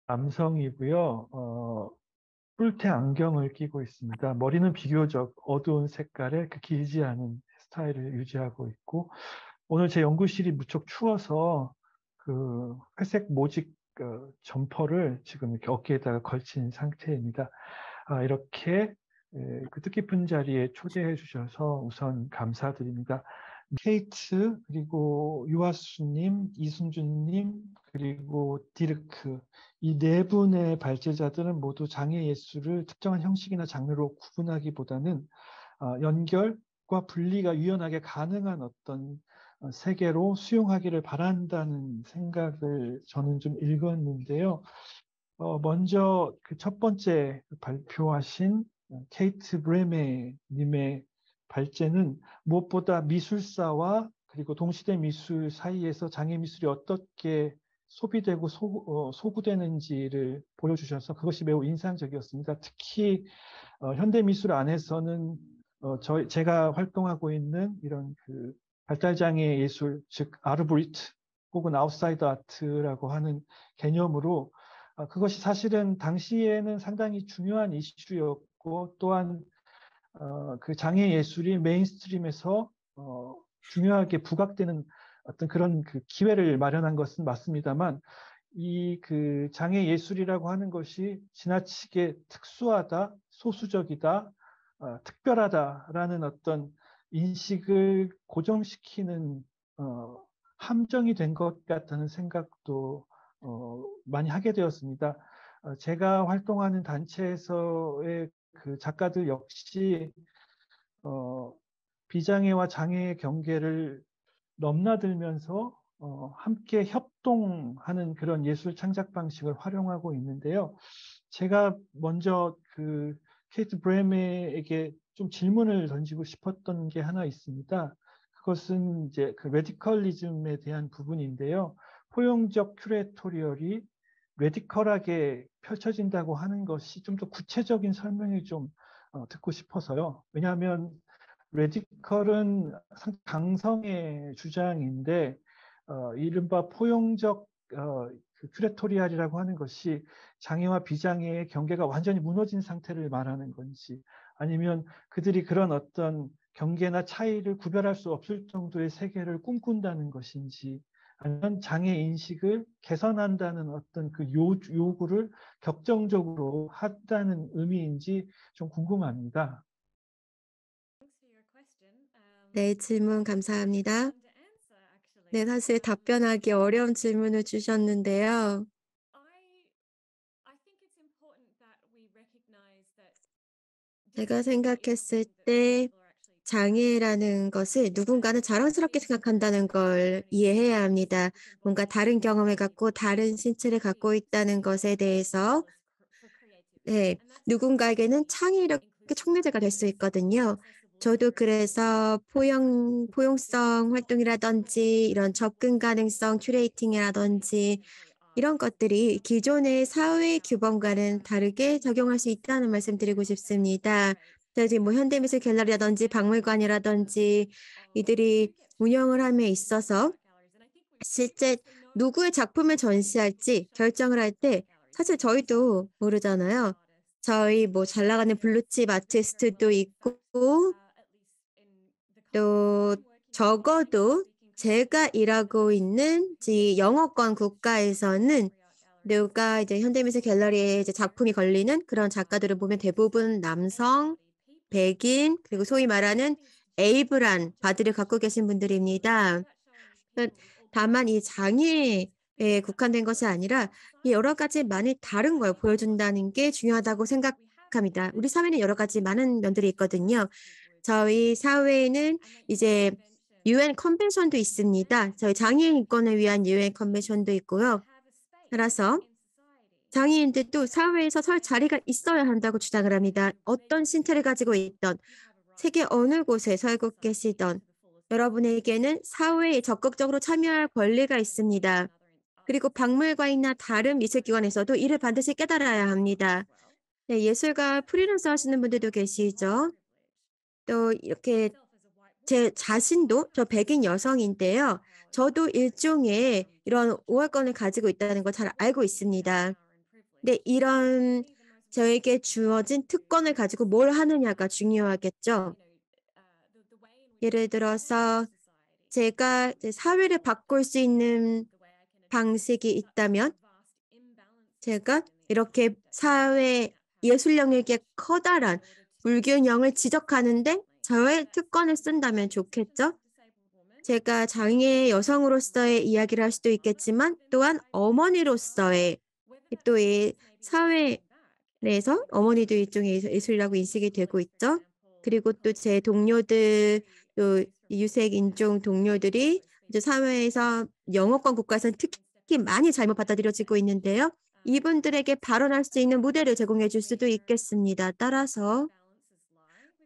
[SPEAKER 9] 남성이고요. 뿔테 안경을 끼고 있습니다. 머리는 비교적 어두운 색깔의 길지 않은 스타일을 유지하고 있고 오늘 제 연구실이 무척 추워서 그 회색 모직 점퍼를 지금 이렇게 어깨에다가 걸친 상태입니다. 이렇게 그 뜻깊은 자리에 초대해 주셔서 우선 감사드립니다. 케이트, 그리고 유아수님, 이순준님, 그리고 디르크, 이 네 분의 발제자들은 모두 장애 예술을 특정한 형식이나 장르로 구분하기보다는 연결과 분리가 유연하게 가능한 어떤 세계로 수용하기를 바란다는 생각을 저는 좀 읽었는데요. 먼저 그 첫 번째 발표하신 케이트 브레메 님의 발제는 무엇보다 미술사와 그리고 동시대 미술 사이에서 장애 미술이 어떻게 소비되고 소구되는지를 보여주셔서 그것이 매우 인상적이었습니다. 특히 현대 미술 안에서는 제가 활동하고 있는 이런 그 발달장애 예술, 즉 아르브리트 혹은 아웃사이드 아트라고 하는 개념으로 그것이 사실은 당시에는 상당히 중요한 이슈였고 또한 그 장애 예술이 메인스트림에서 중요하게 부각되는 어떤 그런 그 기회를 마련한 것은 맞습니다만 이 그 장애 예술이라고 하는 것이 지나치게 특수하다, 소수적이다, 특별하다라는 어떤 인식을 고정시키는 함정이 된 것 같다는 생각도 많이 하게 되었습니다. 제가 활동하는 단체에서의 그 작가들 역시 비장애와 장애의 경계를 넘나들면서 함께 협동하는 그런 예술 창작 방식을 활용하고 있는데요. 제가 먼저 그 케이트 브레메에게 좀 질문을 던지고 싶었던 게 하나 있습니다. 그것은 이제 그 레디컬리즘에 대한 부분인데요. 포용적 큐레토리얼이 레디컬하게 펼쳐진다고 하는 것이 좀 더 구체적인 설명을 좀 듣고 싶어서요. 왜냐하면 레디컬은 강성의 주장인데 이른바 포용적 그 큐레토리알이라고 하는 것이 장애와 비장애의 경계가 완전히 무너진 상태를 말하는 건지 아니면 그들이 그런 어떤 경계나 차이를 구별할 수 없을 정도의 세계를 꿈꾼다는 것인지 아니면 장애 인식을 개선한다는 어떤 그 요구를 격정적으로 한다는 의미인지 좀 궁금합니다.
[SPEAKER 5] 네, 질문 감사합니다. 네, 사실 답변하기 어려운 질문을 주셨는데요. 제가 생각했을 때 장애라는 것을 누군가는 자랑스럽게 생각한다는 걸 이해해야 합니다. 뭔가 다른 경험을 갖고 다른 신체를 갖고 있다는 것에 대해서 네, 누군가에게는 창의력의 촉매제가 될 수 있거든요. 저도 그래서 포용성 활동이라든지 이런 접근 가능성 큐레이팅이라든지 이런 것들이 기존의 사회 규범과는 다르게 적용할 수 있다는 말씀 드리고 싶습니다. 지금 뭐 현대미술 갤러리라든지 박물관이라든지 이들이 운영을 함에 있어서 실제 누구의 작품을 전시할지 결정을 할 때 사실 저희도 모르잖아요. 저희 뭐 잘 나가는 블루칩 아티스트도 있고 또 적어도 제가 일하고 있는 이 영어권 국가에서는 누가 이제 현대미술 갤러리에 이제 작품이 걸리는 그런 작가들을 보면 대부분 남성, 백인, 그리고 소위 말하는 에이블한 바디를 갖고 계신 분들입니다. 다만 이 장애에 국한된 것이 아니라 여러 가지 많이 다른 걸 보여준다는 게 중요하다고 생각합니다. 우리 사회는 여러 가지 많은 면들이 있거든요. 저희 사회에는 이제 UN 컨벤션도 있습니다. 저희 장애인 인권을 위한 UN 컨벤션도 있고요. 따라서 장애인들도 사회에서 설 자리가 있어야 한다고 주장을 합니다. 어떤 신체를 가지고 있던 세계 어느 곳에 살고 계시던 여러분에게는 사회에 적극적으로 참여할 권리가 있습니다. 그리고 박물관이나 다른 미술기관에서도 이를 반드시 깨달아야 합니다. 네, 예술가 프리랜서 하시는 분들도 계시죠. 또 이렇게 제 자신도 저 백인 여성인데요. 저도 일종의 이런 우월권을 가지고 있다는 걸 잘 알고 있습니다. 근데 이런 저에게 주어진 특권을 가지고 뭘 하느냐가 중요하겠죠. 예를 들어서 제가 이제 사회를 바꿀 수 있는 방식이 있다면 제가 이렇게 사회 예술 영역의 커다란 불균형을 지적하는데 저의 특권을 쓴다면 좋겠죠. 제가 장애 여성으로서의 이야기를 할 수도 있겠지만 또한 어머니로서의 또 이 사회 내에서 어머니도 일종의 예술이라고 인식이 되고 있죠. 그리고 또 제 동료들, 또 유색 인종 동료들이 이제 사회에서 영어권 국가에서는 특히 많이 잘못 받아들여지고 있는데요. 이분들에게 발언할 수 있는 무대를 제공해 줄 수도 있겠습니다. 따라서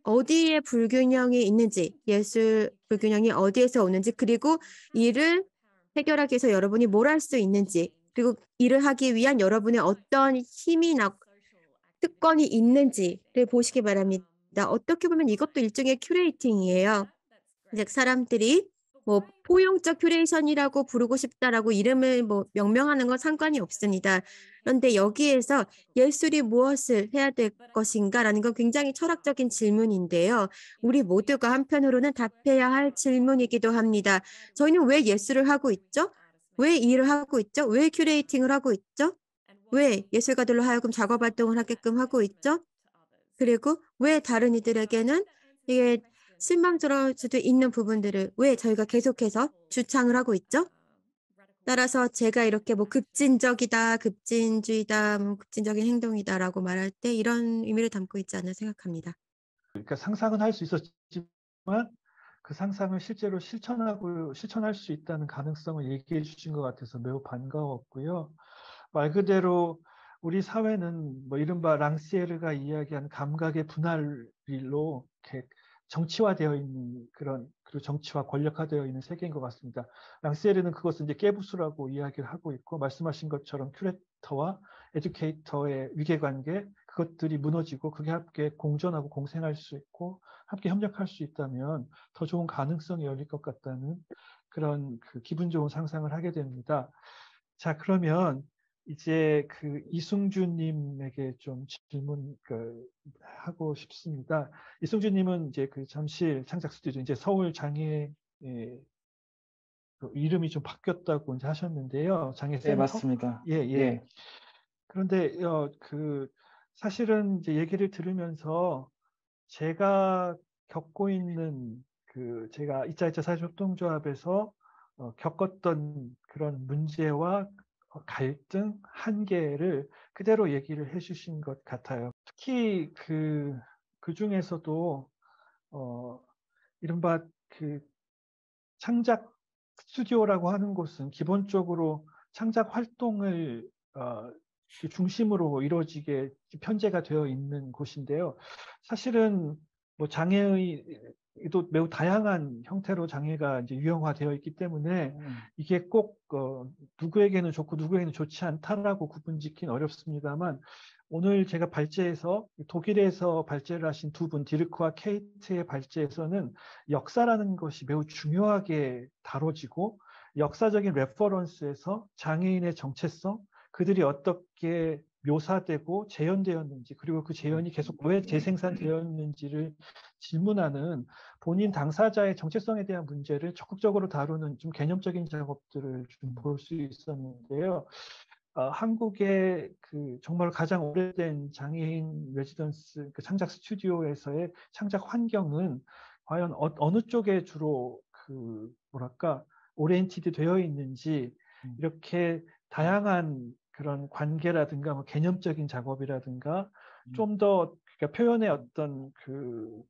[SPEAKER 5] 어디에 불균형이 있는지, 예술 불균형이 어디에서 오는지, 그리고 이를 해결하기 위해서 여러분이 뭘 할 수 있는지, 그리고 이를 하기 위한 여러분의 어떤 힘이나 특권이 있는지를 보시기 바랍니다. 어떻게 보면 이것도 일종의 큐레이팅이에요. 즉 사람들이 뭐 포용적 큐레이션이라고 부르고 싶다라고 이름을 뭐 명명하는 건 상관이 없습니다. 그런데 여기에서 예술이 무엇을 해야 될 것인가라는 건 굉장히 철학적인 질문인데요. 우리 모두가 한편으로는 답해야 할 질문이기도 합니다. 저희는 왜 예술을 하고 있죠? 왜 이 일을 하고 있죠? 왜 큐레이팅을 하고 있죠? 왜 예술가들로 하여금 작업 활동을 하게끔 하고 있죠? 그리고 왜 다른 이들에게는 이게 실망스러울 수도 있는 부분들을 왜 저희가 계속해서 주창을 하고 있죠? 따라서 제가 이렇게 뭐 급진적이다, 급진주의다, 뭐 급진적인 행동이다라고 말할 때 이런 의미를 담고 있지 않나 생각합니다.
[SPEAKER 9] 그러니까 상상은 할 수 있었지만 그 상상을 실제로 실천할 수 있다는 가능성을 얘기해 주신 것 같아서 매우 반가웠고요. 말 그대로 우리 사회는 뭐 이른바 랑시에르가 이야기하는 감각의 분할로 이렇게 정치화되어 있는 그리고 정치화 권력화되어 있는 세계인 것 같습니다. 랑시에르는 그것을 이제 깨부수라고 이야기를 하고 있고, 말씀하신 것처럼 큐레이터와 에듀케이터의 위계관계, 그것들이 무너지고 그게 함께 공존하고 공생할 수 있고 함께 협력할 수 있다면 더 좋은 가능성이 열릴 것 같다는 그런 그 기분 좋은 상상을 하게 됩니다. 자, 그러면 이제 그 이승주님에게 좀 질문 하고 싶습니다. 이승주님은 이제 그 잠실 창작 스튜디오, 이제 서울 장애 그 이름이 좀 바뀌었다고 이제 하셨는데요.
[SPEAKER 6] 네,
[SPEAKER 9] 장애센터?
[SPEAKER 6] 맞습니다.
[SPEAKER 9] 예, 예.
[SPEAKER 6] 예.
[SPEAKER 9] 그런데 사실은 이제 얘기를 들으면서 제가 겪고 있는 제가 이짜이짜 사회협동조합에서 겪었던 그런 문제와 갈등, 한계를 그대로 얘기를 해주신 것 같아요. 특히 그 중에서도 이른바 그 창작 스튜디오라고 하는 곳은 기본적으로 창작 활동을 중심으로 이루어지게 편제가 되어 있는 곳인데요. 사실은 뭐 장애의도 매우 다양한 형태로 장애가 이제 유형화되어 있기 때문에 이게 꼭 누구에게는 좋고 누구에게는 좋지 않다라고 구분짓긴 어렵습니다만, 오늘 제가 독일에서 발제를 하신 두 분, 디르크와 케이트의 발제에서는 역사라는 것이 매우 중요하게 다뤄지고, 역사적인 레퍼런스에서 장애인의 정체성, 그들이 어떻게 묘사되고 재현되었는지, 그리고 그 재현이 계속 왜 재생산되었는지를 질문하는 본인 당사자의 정체성에 대한 문제를 적극적으로 다루는 좀 개념적인 작업들을 좀 볼 수 있었는데요. 한국의 정말 가장 오래된 장애인 레지던스, 창작 스튜디오에서의 창작 환경은 과연 어느 쪽에 주로 오리엔티드 되어 있는지, 이렇게 다양한 그런 관계라든가 뭐 개념적인 작업이라든가 좀 더 그러니까 표현의 어떤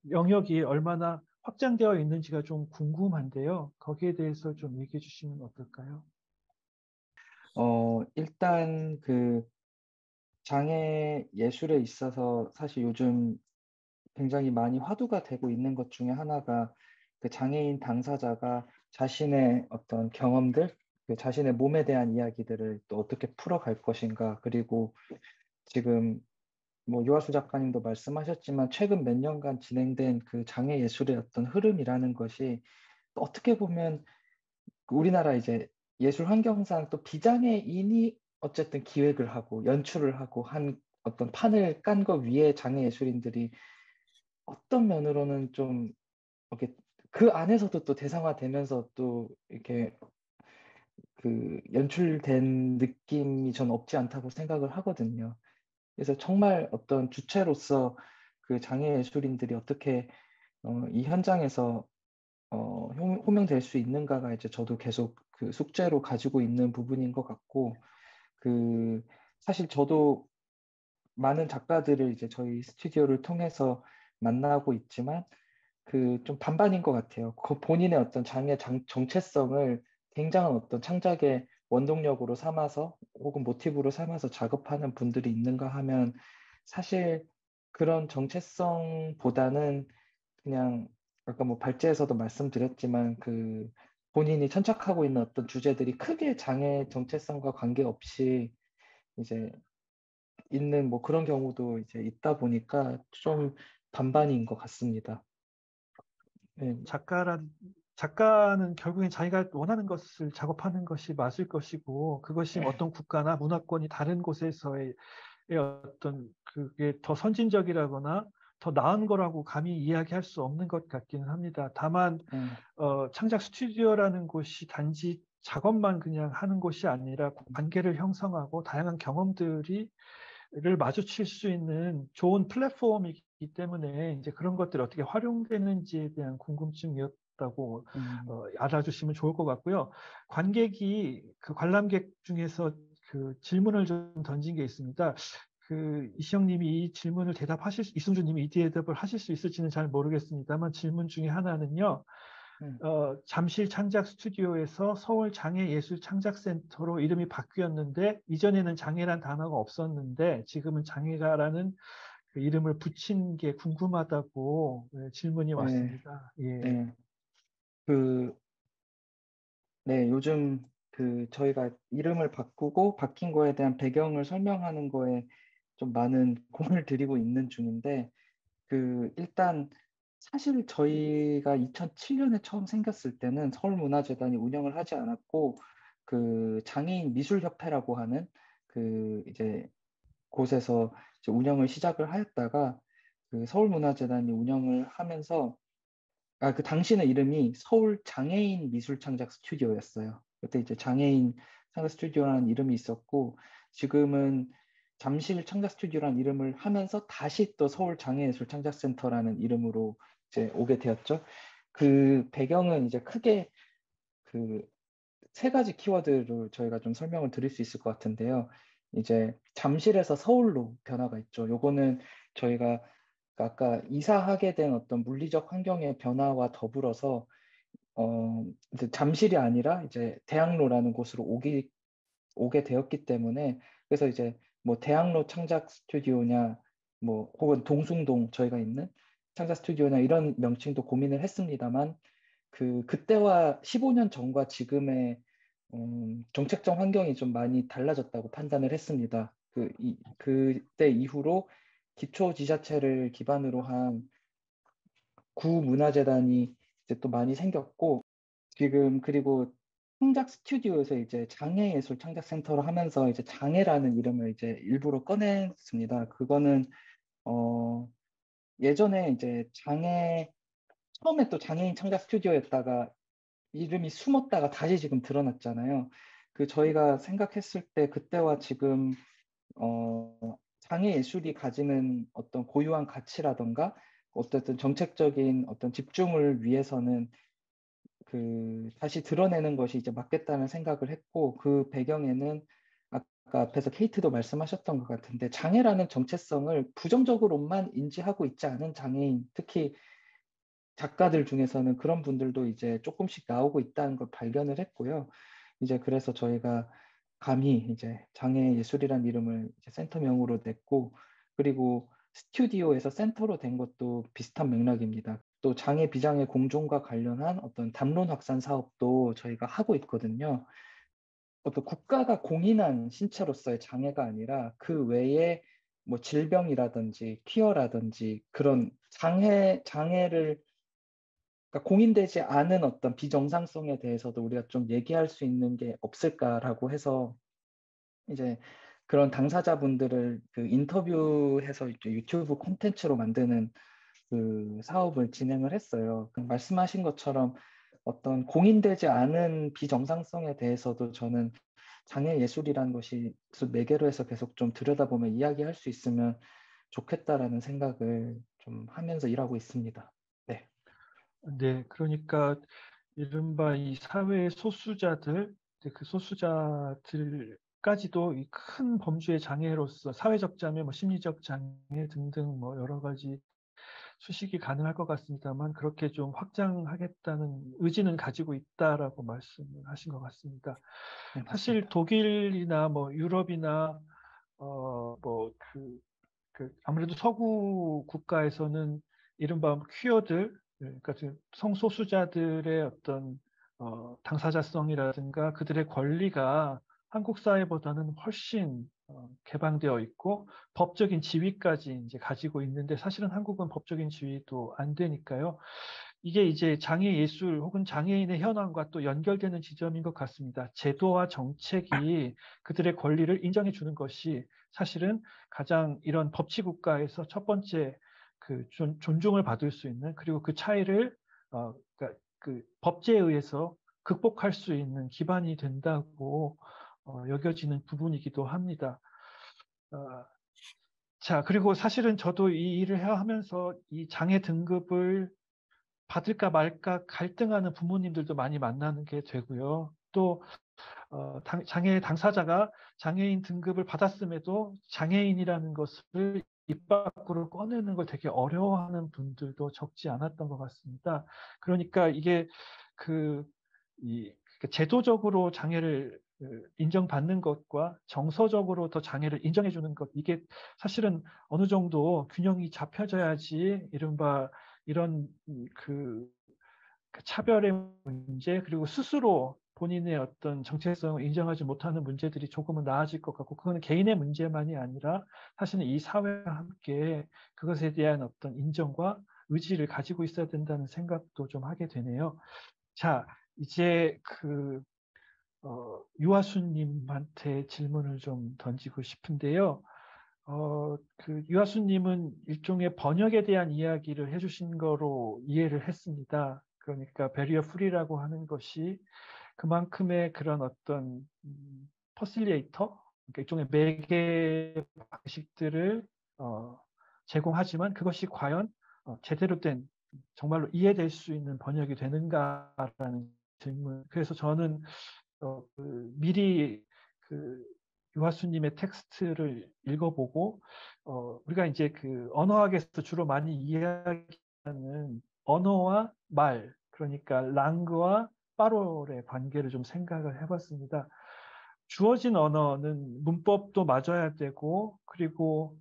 [SPEAKER 9] 영역이 얼마나 확장되어 있는지가 좀 궁금한데요. 거기에 대해서 좀 얘기해 주시면 어떨까요?
[SPEAKER 6] 일단 장애 예술에 있어서 사실 요즘 굉장히 많이 화두가 되고 있는 것 중에 하나가 그 장애인 당사자가 자신의 어떤 경험들, 자신의 몸에 대한 이야기들을 또 어떻게 풀어갈 것인가, 그리고 지금 뭐 유아수 작가님도 말씀하셨지만 최근 몇 년간 진행된 그 장애 예술의 어떤 흐름이라는 것이 또 어떻게 보면 우리나라 이제 예술 환경상 또 비장애인이 어쨌든 기획을 하고 연출을 하고 한 어떤 판을 깐 거 위에 장애 예술인들이 어떤 면으로는 좀 이렇게 그 안에서도 또 대상화되면서 또 이렇게 그 연출된 느낌이 전 없지 않다고 생각을 하거든요. 그래서 정말 어떤 주체로서 그 장애 예술인들이 어떻게 이 현장에서 호명될 수 있는가가 이제 저도 계속 그 숙제로 가지고 있는 부분인 것 같고, 그 사실 저도 많은 작가들을 이제 저희 스튜디오를 통해서 만나고 있지만 그 좀 반반인 것 같아요. 그 본인의 어떤 정체성을 굉장한 어떤 창작의 원동력으로 삼아서 혹은 모티브로 삼아서 작업하는 분들이 있는가 하면 사실 그런 정체성보다는 그냥 아까 뭐 발제에서도 말씀드렸지만 그 본인이 천착하고 있는 어떤 주제들이 크게 장애 정체성과 관계없이 이제 있는 뭐 그런 경우도 이제 있다 보니까 좀 반반인 것 같습니다. 네.
[SPEAKER 9] 작가는 결국엔 자기가 원하는 것을 작업하는 것이 맞을 것이고, 그것이 어떤 국가나 문화권이 다른 곳에서의 어떤 그게 더 선진적이라거나 더 나은 거라고 감히 이야기할 수 없는 것 같기는 합니다. 다만 창작 스튜디오라는 곳이 단지 작업만 그냥 하는 곳이 아니라 관계를 형성하고 다양한 경험들이 를 마주칠 수 있는 좋은 플랫폼이기 때문에 이제 그런 것들이 어떻게 활용되는지에 대한 궁금증이었다고 알아주시면 좋을 것 같고요. 그 관람객 중에서 그 질문을 좀 던진 게 있습니다. 그 이시영님이 이 질문을 이승주님이 이 대답을 하실 수 있을지는 잘 모르겠습니다만 질문 중에 하나는요. 잠실 창작 스튜디오에서 서울 장애예술 창작센터로 이름이 바뀌었는데 이전에는 장애란 단어가 없었는데 지금은 장애가라는 그 이름을 붙인 게 궁금하다고 질문이 왔습니다. 예.
[SPEAKER 6] 네. 네, 요즘 그 저희가 이름을 바꾸고 바뀐 거에 대한 배경을 설명하는 거에 좀 많은 공을 들이고 있는 중인데 그 일단 사실 저희가 2007년에 처음 생겼을 때는 서울문화재단이 운영을 하지 않았고 그 장애인 미술협회라고 하는 그 이제 곳에서 이제 운영을 시작을 하였다가 그 서울문화재단이 운영을 하면서 그 당시는 이름이 서울 장애인 미술 창작 스튜디오였어요. 그때 이제 장애인 창작 스튜디오라는 이름이 있었고 지금은 잠실 창작 스튜디오라는 이름을 하면서 다시 또 서울 장애예술 창작센터라는 이름으로 이제 오게 되었죠. 그 배경은 이제 크게 그 세 가지 키워드로 저희가 좀 설명을 드릴 수 있을 것 같은데요. 이제 잠실에서 서울로 변화가 있죠. 요거는 저희가 아까 이사하게 된 어떤 물리적 환경의 변화와 더불어서 이제 잠실이 아니라 이제 대학로라는 곳으로 오게 되었기 때문에 그래서 이제 뭐 대학로 창작 스튜디오냐 뭐 혹은 동숭동 저희가 있는 창작 스튜디오냐 이런 명칭도 고민을 했습니다만 그때와 15년 전과 지금의 정책적 환경이 좀 많이 달라졌다고 판단을 했습니다. 그때 이후로 기초지자체를 기반으로 한 구문화재단이 이제 또 많이 생겼고 지금 그리고 창작 스튜디오에서 이제 장애예술 창작센터로 하면서 이제 장애라는 이름을 이제 일부러 꺼냈습니다. 그거는 예전에 이제 처음에 또 장애인 창작 스튜디오였다가 이름이 숨었다가 다시 지금 드러났잖아요. 그 저희가 생각했을 때 그때와 지금 장애 예술이 가지는 어떤 고유한 가치라던가 어쨌든 정책적인 어떤 집중을 위해서는 그 다시 드러내는 것이 이제 맞겠다는 생각을 했고 그 배경에는 아까 앞에서 케이트도 말씀하셨던 것 같은데 장애라는 정체성을 부정적으로만 인지하고 있지 않은 장애인 특히 작가들 중에서는 그런 분들도 이제 조금씩 나오고 있다는 걸 발견을 했고요. 이제 그래서 저희가 감히 이제 장애 예술이라는 이름을 이제 센터명으로 냈고, 그리고 스튜디오에서 센터로 된 것도 비슷한 맥락입니다. 또 장애 비장애 공존과 관련한 어떤 담론 확산 사업도 저희가 하고 있거든요. 어떤 국가가 공인한 신체로서의 장애가 아니라 그 외에 뭐 질병이라든지 퀴어라든지 그런 장애를 그러니까 공인되지 않은 어떤 비정상성에 대해서도 우리가 좀 얘기할 수 있는 게 없을까라고 해서 이제 그런 당사자분들을 그 인터뷰해서 이제 유튜브 콘텐츠로 만드는 그 사업을 진행을 했어요. 그 말씀하신 것처럼 어떤 공인되지 않은 비정상성에 대해서도 저는 장애 예술이라는 것이 매개로 해서 계속 좀 들여다보면 이야기할 수 있으면 좋겠다라는 생각을 좀 하면서 일하고 있습니다. 네.
[SPEAKER 9] 네, 그러니까 이른바 이 사회의 소수자들, 그 소수자들까지도 이 큰 범주의 장애로서 사회적 장애, 뭐 심리적 장애 등등 뭐 여러 가지 수식이 가능할 것 같습니다만 그렇게 좀 확장하겠다는 의지는 가지고 있다라고 말씀을 하신 것 같습니다.
[SPEAKER 6] 네,
[SPEAKER 9] 사실
[SPEAKER 6] 맞습니다.
[SPEAKER 9] 독일이나 뭐 유럽이나 아무래도 서구 국가에서는 이른바 퀴어들, 그러니까 성소수자들의 어떤 당사자성이라든가 그들의 권리가 한국 사회보다는 훨씬 개방되어 있고 법적인 지위까지 이제 가지고 있는데 사실은 한국은 법적인 지위도 안 되니까요. 이게 이제 장애 예술 혹은 장애인의 현황과 또 연결되는 지점인 것 같습니다. 제도와 정책이 그들의 권리를 인정해 주는 것이 사실은 가장 이런 법치 국가에서 첫 번째 그 존중을 받을 수 있는 그리고 그 차이를 그러니까 그 법제에 의해서 극복할 수 있는 기반이 된다고 여겨지는 부분이기도 합니다. 자, 그리고 사실은 저도 이 일을 하면서 이 장애 등급을 받을까 말까 갈등하는 부모님들도 많이 만나는 게 되고요. 또 장애 당사자가 장애인 등급을 받았음에도 장애인이라는 것을 입 밖으로 꺼내는 걸 되게 어려워하는 분들도 적지 않았던 것 같습니다. 그러니까 이게 제도적으로 장애를 인정받는 것과 정서적으로 더 장애를 인정해 주는 것, 이게 사실은 어느 정도 균형이 잡혀져야지 이른바 이런 그 차별의 문제, 그리고 스스로 본인의 어떤 정체성을 인정하지 못하는 문제들이 조금은 나아질 것 같고, 그거는 개인의 문제만이 아니라 사실은 이 사회와 함께 그것에 대한 어떤 인정과 의지를 가지고 있어야 된다는 생각도 좀 하게 되네요. 자, 이제 유아수님한테 질문을 좀 던지고 싶은데요. 유아수님은 일종의 번역에 대한 이야기를 해주신 거로 이해를 했습니다. 그러니까 베리어 프리라고 하는 것이 그만큼의 그런 어떤 퍼실리에이터, 그러니까 일종의 매개 방식들을 제공하지만 그것이 과연 제대로 된 정말로 이해될 수 있는 번역이 되는가라는 질문. 그래서 저는 미리 유하수님의 텍스트를 읽어보고 우리가 이제 그 언어학에서 주로 많이 이야기하는 언어와 말, 그러니까 랑그와 파롤의 관계를 좀 생각을 해봤습니다. 주어진 언어는 문법도 맞아야 되고 그리고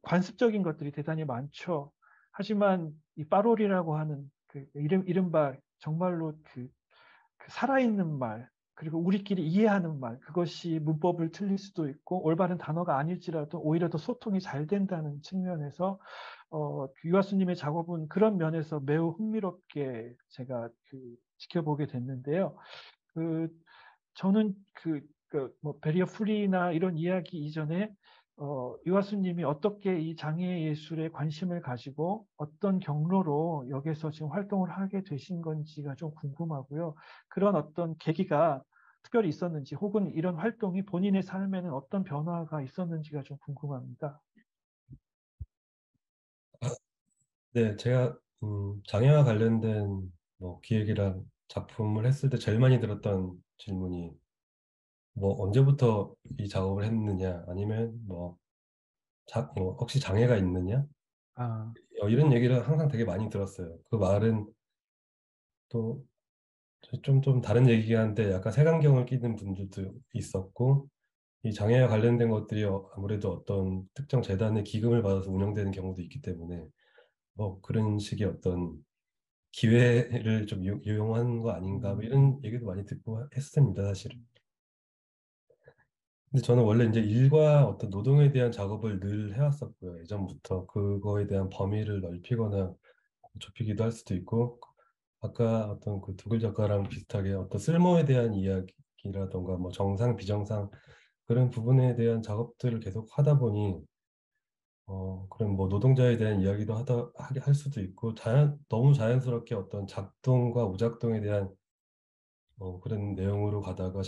[SPEAKER 9] 관습적인 것들이 대단히 많죠. 하지만 이 파롤이라고 하는 이른바 정말로 그 살아있는 말, 그리고 우리끼리 이해하는 말, 그것이 문법을 틀릴 수도 있고 올바른 단어가 아닐지라도 오히려 더 소통이 잘 된다는 측면에서 유아수님의 작업은 그런 면에서 매우 흥미롭게 제가 지켜보게 됐는데요. 저는 뭐 베리어 프리나 이런 이야기 이전에 유아수님이 어떻게 이 장애 예술에 관심을 가지고 어떤 경로로 여기서 지금 활동을 하게 되신 건지가 좀 궁금하고요. 그런 어떤 계기가 특별히 있었는지 혹은 이런 활동이 본인의 삶에는 어떤 변화가 있었는지가 좀 궁금합니다.
[SPEAKER 7] 네, 제가 장애와 관련된 뭐 기획이랑 작품을 했을 때 제일 많이 들었던 질문이 뭐 언제부터 이 작업을 했느냐 아니면 뭐 혹시 장애가 있느냐
[SPEAKER 9] 아,
[SPEAKER 7] 이런 얘기를 항상 되게 많이 들었어요. 그 말은 또 좀 다른 얘기긴 한데 약간 색안경을 끼는 분들도 있었고 이 장애와 관련된 것들이 아무래도 어떤 특정 재단의 기금을 받아서 운영되는 경우도 있기 때문에 뭐 그런 식의 어떤 기회를 좀 이용한 거 아닌가 뭐 이런 얘기도 많이 듣고 했습니다, 사실은. 근데 저는 원래 이제 일과 어떤 노동에 대한 작업을 늘 해왔었고요. 예전부터 그거에 대한 범위를 넓히거나 좁히기도 할 수도 있고, 아까 어떤 그 두글 작가랑 비슷하게 어떤 쓸모에 대한 이야기라던가 뭐 정상, 비정상 그런 부분에 대한 작업들을 계속 하다 보니 그런 뭐 노동자에 대한 이야기도 하게 할 수도 있고 너무 자연스럽게 어떤 작동과 오작동에 대한 그런 내용으로 가다가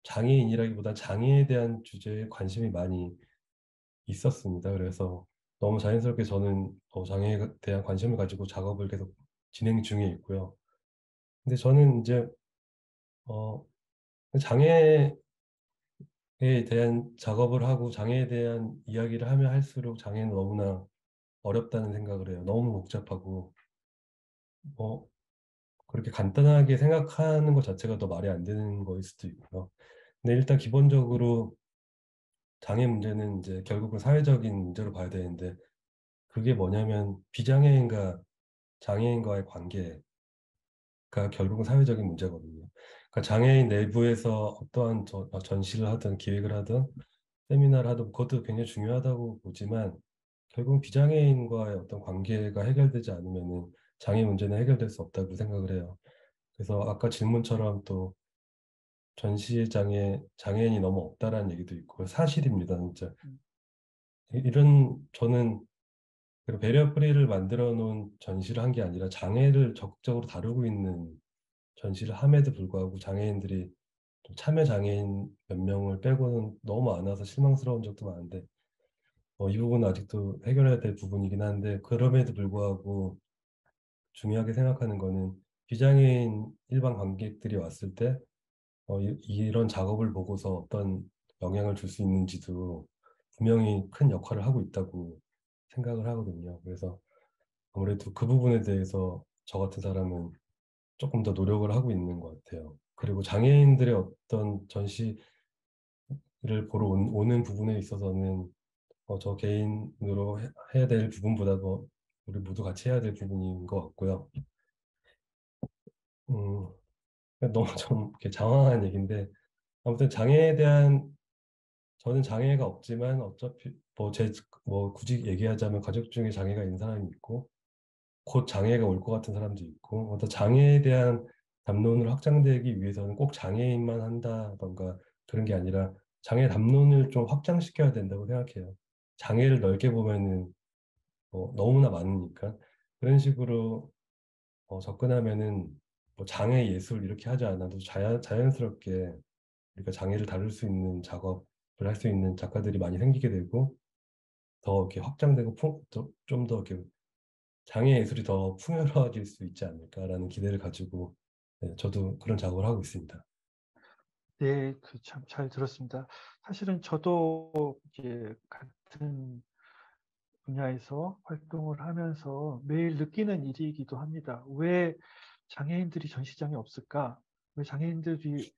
[SPEAKER 7] 장애인이라기보다 장애에 대한 주제에 관심이 많이 있었습니다. 그래서 너무 자연스럽게 저는 장애에 대한 관심을 가지고 작업을 계속 진행 중에 있고요. 근데 저는 이제 어, 장애에 대한 작업을 하고 장애에 대한 이야기를 하면 할수록 장애는 너무나 어렵다는 생각을 해요. 너무 복잡하고 어, 그렇게 간단하게 생각하는 것 자체가 더 말이 안 되는 거일 수도 있고요. 근데 일단 기본적으로 장애 문제는 이제 결국은 사회적인 문제로 봐야 되는데 그게 뭐냐면 비장애인과 장애인과의 관계가 결국은 사회적인 문제거든요. 그러니까 장애인 내부에서 어떠한 전시를 하든 기획을 하든 세미나를 하든 그것도 굉장히 중요하다고 보지만 결국 비장애인과의 어떤 관계가 해결되지 않으면은 장애 문제는 해결될 수 없다고 생각을 해요. 그래서 아까 질문처럼 또 전시장에 장애인이 너무 없다라는 얘기도 있고 사실입니다, 진짜. 이런 저는 배리어 프리를 만들어 놓은 전시를 한 게 아니라 장애를 적극적으로 다루고 있는 전시를 함에도 불구하고 장애인들이 좀 참여 장애인 몇 명을 빼고는 너무 많아서 실망스러운 적도 많은데 이 부분은 아직도 해결해야 될 부분이긴 한데 그럼에도 불구하고 중요하게 생각하는 거는 비장애인 일반 관객들이 왔을 때 이런 작업을 보고서 어떤 영향을 줄 수 있는지도 분명히 큰 역할을 하고 있다고 생각을 하거든요. 그래서 아무래도 그 부분에 대해서 저 같은 사람은 조금 더 노력을 하고 있는 것 같아요. 그리고 장애인들의 어떤 전시를 보러 오는 부분에 있어서는 저 개인으로 해야 될 부분보다도 우리 모두 같이 해야 될 부분인 것 같고요. 음, 너무 좀 이렇게 장황한 얘기인데 아무튼 장애에 대한 저는 장애가 없지만 어차피 뭐 굳이 얘기하자면 가족 중에 장애가 있는 사람이 있고 곧 장애가 올 것 같은 사람도 있고 어떤 장애에 대한 담론을 확장되기 위해서는 꼭 장애인만 한다던가 그런 게 아니라 장애 담론을 좀 확장시켜야 된다고 생각해요. 장애를 넓게 보면은 너무나 많으니까 그런 식으로 접근하면은 뭐 장애 예술 이렇게 하지 않아도 자연스럽게 우리가 장애를 다룰 수 있는 작업을 할 수 있는 작가들이 많이 생기게 되고 더 이렇게 확장되고 좀 더 이렇게 장애 예술이 더 풍요로워질 수 있지 않을까라는 기대를 가지고 네, 저도 그런 작업을 하고 있습니다.
[SPEAKER 9] 네, 참 잘 들었습니다. 사실은 저도 이제 같은 분야에서 활동을 하면서 매일 느끼는 일이기도 합니다. 왜 장애인들이 전시장에 없을까? 왜 장애인들이,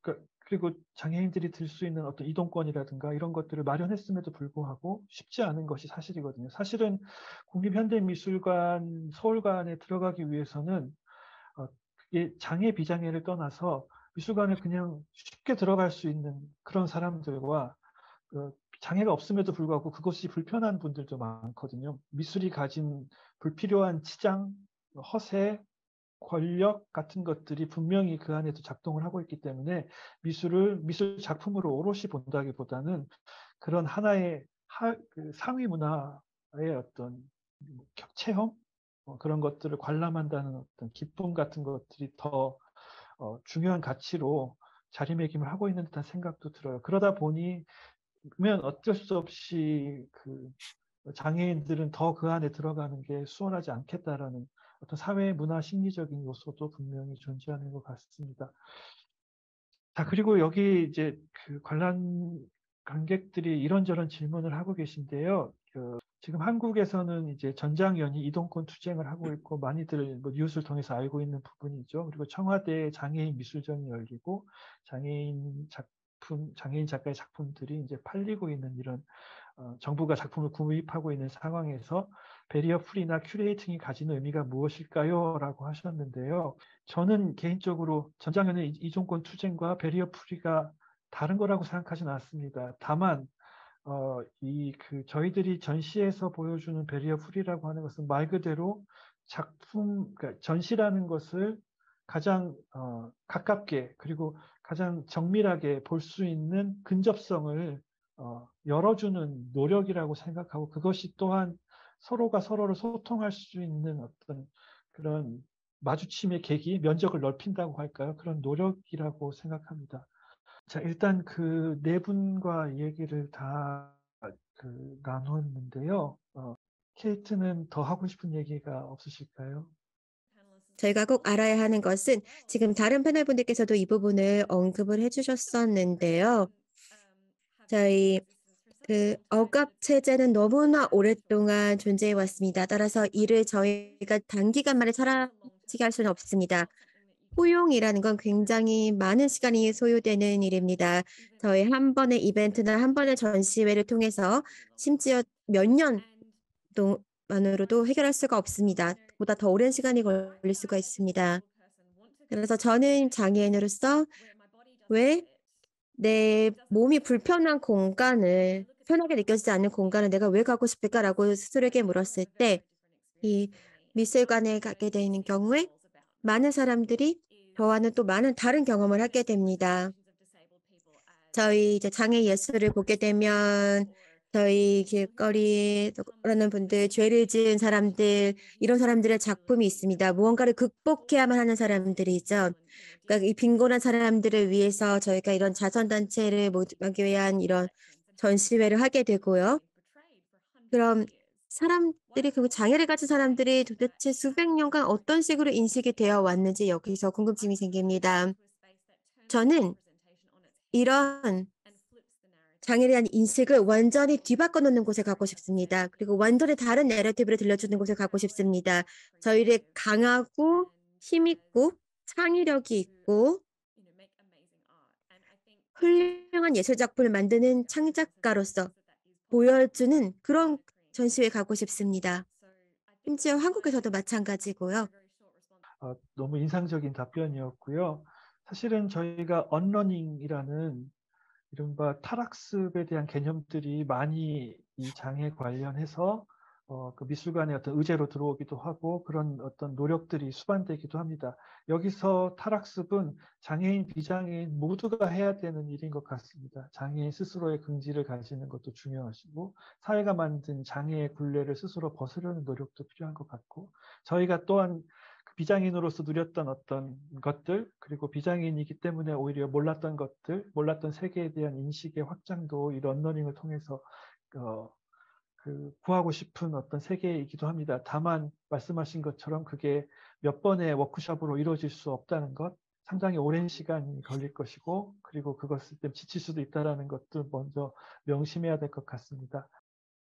[SPEAKER 9] 그리고 장애인들이 들 수 있는 어떤 이동권이라든가 이런 것들을 마련했음에도 불구하고 쉽지 않은 것이 사실이거든요. 사실은 국립현대미술관 서울관에 들어가기 위해서는 그게 장애 비장애를 떠나서 미술관에 그냥 쉽게 들어갈 수 있는 그런 사람들과 장애가 없음에도 불구하고 그것이 불편한 분들도 많거든요. 미술이 가진 불필요한 치장, 허세, 권력 같은 것들이 분명히 그 안에도 작동을 하고 있기 때문에 미술 작품으로 오롯이 본다기보다는 그런 하나의 상위 문화의 어떤 체험 그런 것들을 관람한다는 어떤 기쁨 같은 것들이 더 중요한 가치로 자리매김을 하고 있는 듯한 생각도 들어요. 그러다 보니 면 어쩔 수 없이 그 장애인들은 더 그 안에 들어가는 게 수월하지 않겠다라는 어떤 사회 문화 심리적인 요소도 분명히 존재하는 것 같습니다. 자, 그리고 여기 이제 그 관객들이 이런저런 질문을 하고 계신데요. 지금 한국에서는 이제 전장연이 이동권 투쟁을 하고 있고 많이들 뭐 뉴스를 통해서 알고 있는 부분이죠. 그리고 청와대 장애인 미술전이 열리고 장애인 작가의 작품들이 이제 팔리고 있는 이런 정부가 작품을 구입하고 있는 상황에서 베리어 프리나 큐레이팅이 가지는 의미가 무엇일까요? 라고 하셨는데요. 저는 개인적으로 전장연의 이동권 투쟁과 베리어 프리가 다른 거라고 생각하진 않습니다. 다만 저희들이 전시에서 보여주는 베리어 프리라고 하는 것은 말 그대로 그러니까 전시라는 것을 가장 가깝게 그리고 가장 정밀하게 볼 수 있는 근접성을 열어주는 노력이라고 생각하고, 그것이 또한 서로가 서로를 소통할 수 있는 어떤 그런 마주침의 계기, 면적을 넓힌다고 할까요? 그런 노력이라고 생각합니다. 자, 일단 그 네 분과 얘기를 다 나눴는데요. 케이트는 더 하고 싶은 얘기가 없으실까요?
[SPEAKER 5] 저희가 꼭 알아야 하는 것은 지금 다른 패널분들께서도 이 부분을 언급을 해주셨었는데요. 저희 억압 체제는 너무나 오랫동안 존재해 왔습니다. 따라서 이를 저희가 단기간 만에 사라지게 할 수는 없습니다. 포용이라는 건 굉장히 많은 시간이 소요되는 일입니다. 저희 한 번의 이벤트나 한 번의 전시회를 통해서 심지어 몇 년 동안으로도 해결할 수가 없습니다. 보다 더 오랜 시간이 걸릴 수가 있습니다. 그래서 저는 장애인으로서 왜 내 몸이 불편한 공간을, 편하게 느껴지지 않는 공간을 내가 왜 가고 싶을까라고 스스로에게 물었을 때, 이 미술관에 가게 되는 경우에 많은 사람들이 저와는 또 많은 다른 경험을 하게 됩니다. 저희 이제 장애 예술을 보게 되면 저희 길거리라는 분들, 죄를 지은 사람들, 이런 사람들의 작품이 있습니다. 무언가를 극복해야만 하는 사람들이죠. 그러니까 이 빈곤한 사람들을 위해서 저희가 이런 자선단체를 모집하기 위한 이런 전시회를 하게 되고요. 그럼 사람들이, 그 장애를 가진 사람들이 도대체 수백 년간 어떤 식으로 인식이 되어 왔는지 여기서 궁금증이 생깁니다. 저는 이런 장애에 대한 인식을 완전히 뒤바꿔 놓는 곳에 가고 싶습니다. 그리고 완전히 다른 내러티브를 들려주는 곳에 가고 싶습니다. 저희를 강하고 힘있고 창의력이 있고 훌륭한 예술작품을 만드는 창작가로서 보여주는 그런 전시회에 가고 싶습니다. 심지어 한국에서도 마찬가지고요.
[SPEAKER 9] 너무 인상적인 답변이었고요. 사실은 저희가 언러닝이라는 이른바 탈학습에 대한 개념들이 많이 이 장애 관련해서 그 미술관의 어떤 의제로 들어오기도 하고 그런 어떤 노력들이 수반되기도 합니다. 여기서 탈학습은 장애인, 비장애인 모두가 해야 되는 일인 것 같습니다. 장애인 스스로의 긍지를 가지는 것도 중요하시고 사회가 만든 장애의 굴레를 스스로 벗으려는 노력도 필요한 것 같고, 저희가 또한 비장애인으로서 누렸던 어떤 것들, 그리고 비장애인이기 때문에 오히려 몰랐던 것들, 몰랐던 세계에 대한 인식의 확장도 이 런너닝을 통해서 구하고 싶은 어떤 세계이기도 합니다. 다만 말씀하신 것처럼 그게 몇 번의 워크숍으로 이루어질 수 없다는 것, 상당히 오랜 시간이 걸릴 것이고, 그리고 그것을 때문에 지칠 수도 있다는 것도 먼저 명심해야 될 것 같습니다.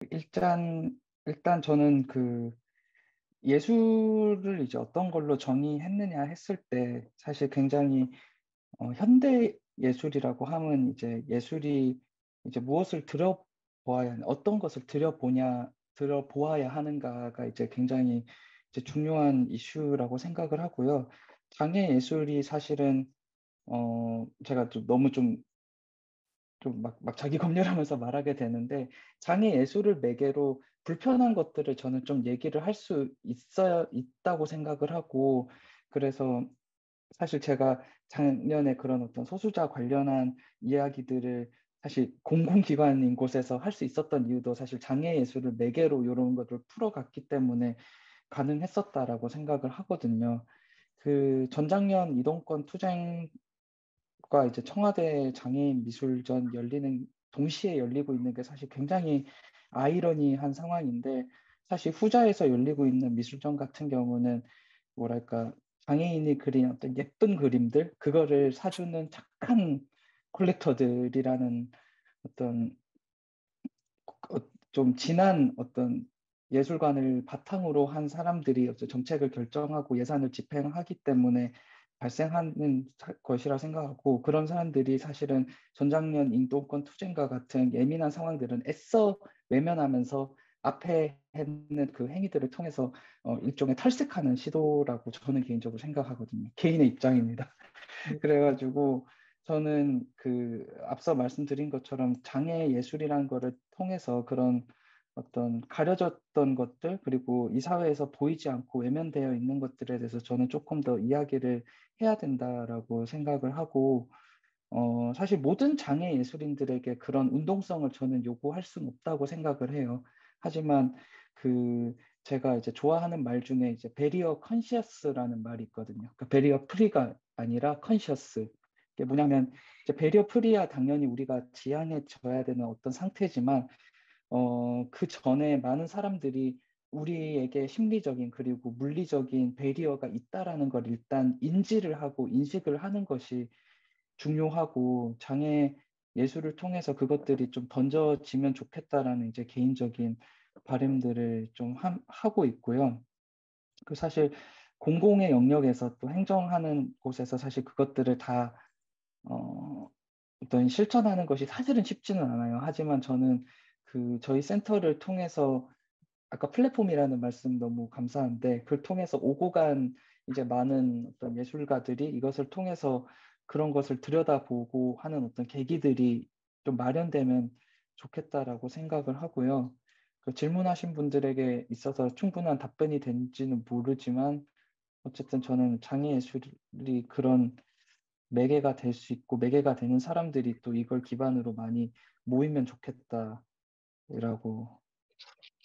[SPEAKER 6] 일단 저는 예술을 이제 어떤 걸로 정의했느냐 했을 때 사실 굉장히 현대 예술이라고 하면 이제 예술이 이제 무엇을 어떤 것을 들여보아야 하는가가 이제 굉장히 이제 중요한 이슈라고 생각을 하고요. 장애 예술이 사실은 제가 좀 너무 좀 막 자기 검열하면서 말하게 되는데, 장애 예술을 매개로 불편한 것들을 저는 좀 얘기를 할 수 있다고 생각을 하고, 그래서 사실 제가 작년에 그런 어떤 소수자 관련한 이야기들을 사실 공공기관인 곳에서 할 수 있었던 이유도 사실 장애 예술을 매개로 이런 것들을 풀어갔기 때문에 가능했었다라고 생각을 하거든요. 그 전작년 이동권 투쟁과 이제 청와대 장애인 미술전 동시에 열리고 있는 게 사실 굉장히 아이러니한 상황인데, 사실 후자에서 열리고 있는 미술전 같은 경우는 뭐랄까, 장애인이 그린 어떤 예쁜 그림들, 그거를 사주는 착한 콜렉터들이라는 어떤 좀 진한 어떤 예술관을 바탕으로 한 사람들이 어떤 정책을 결정하고 예산을 집행하기 때문에 발생하는 것이라 생각하고, 그런 사람들이 사실은 전작년 인도권 투쟁과 같은 예민한 상황들은 애써 외면하면서 앞에 했는 그 행위들을 통해서 일종의 탈색하는 시도라고 저는 개인적으로 생각하거든요. 개인의 입장입니다. 그래가지고 저는 앞서 말씀드린 것처럼 장애 예술이라는 거를 통해서 그런 어떤 가려졌던 것들, 그리고 이 사회에서 보이지 않고 외면되어 있는 것들에 대해서 저는 조금 더 이야기를 해야 된다라고 생각을 하고, 사실 모든 장애 예술인들에게 그런 운동성을 저는 요구할 수는 없다고 생각을 해요. 하지만 제가 이제 좋아하는 말 중에 이제 베리어 컨시어스라는 말이 있거든요. 그러니까 베리어 프리가 아니라 컨시어스. 이게 뭐냐면 이제 베리어 프리야 당연히 우리가 지향해져야 되는 어떤 상태지만 그 전에 많은 사람들이 우리에게 심리적인 그리고 물리적인 베리어가 있다라는 걸 일단 인지를 하고 인식을 하는 것이 중요하고 장애 예술을 통해서 그것들이 좀 던져지면 좋겠다라는 이제 개인적인 바람들을 좀 하고 있고요. 사실 공공의 영역에서 또 행정하는 곳에서 사실 그것들을 다 어떤 실천하는 것이 사실은 쉽지는 않아요. 하지만 저는 저희 센터를 통해서 아까 플랫폼이라는 말씀 너무 감사한데 그걸 통해서 오고 간 이제 많은 어떤 예술가들이 이것을 통해서 그런 것을 들여다보고 하는 어떤 계기들이 좀 마련되면 좋겠다라고 생각을 하고요. 질문하신 분들에게 있어서 충분한 답변이 된지는 모르지만 어쨌든 저는 장애 예술이 그런 매개가 될 수 있고 매개가 되는 사람들이 또 이걸 기반으로 많이 모이면 좋겠다라고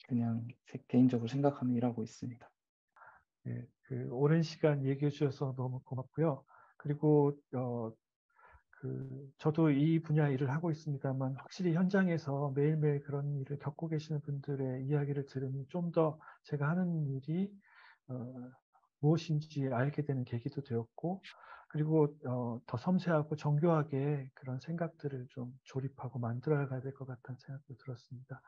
[SPEAKER 6] 그냥 개인적으로 생각하며 일하고 있습니다.
[SPEAKER 9] 네, 오랜 시간 얘기해 주셔서 너무 고맙고요. 그리고 저도 이 분야 일을 하고 있습니다만 확실히 현장에서 매일매일 그런 일을 겪고 계시는 분들의 이야기를 들으면 좀 더 제가 하는 일이 무엇인지 알게 되는 계기도 되었고, 그리고 더 섬세하고 정교하게 그런 생각들을 좀 조립하고 만들어가야 될 것 같다는 생각도 들었습니다.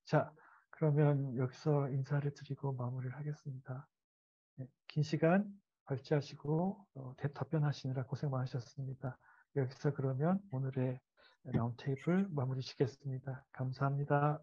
[SPEAKER 9] 자, 그러면 여기서 인사를 드리고 마무리를 하겠습니다. 네, 긴 시간 발제하시고 답변하시느라 고생 많으셨습니다. 여기서 그러면 오늘의 라운드 테이블 마무리 짓겠습니다. 감사합니다.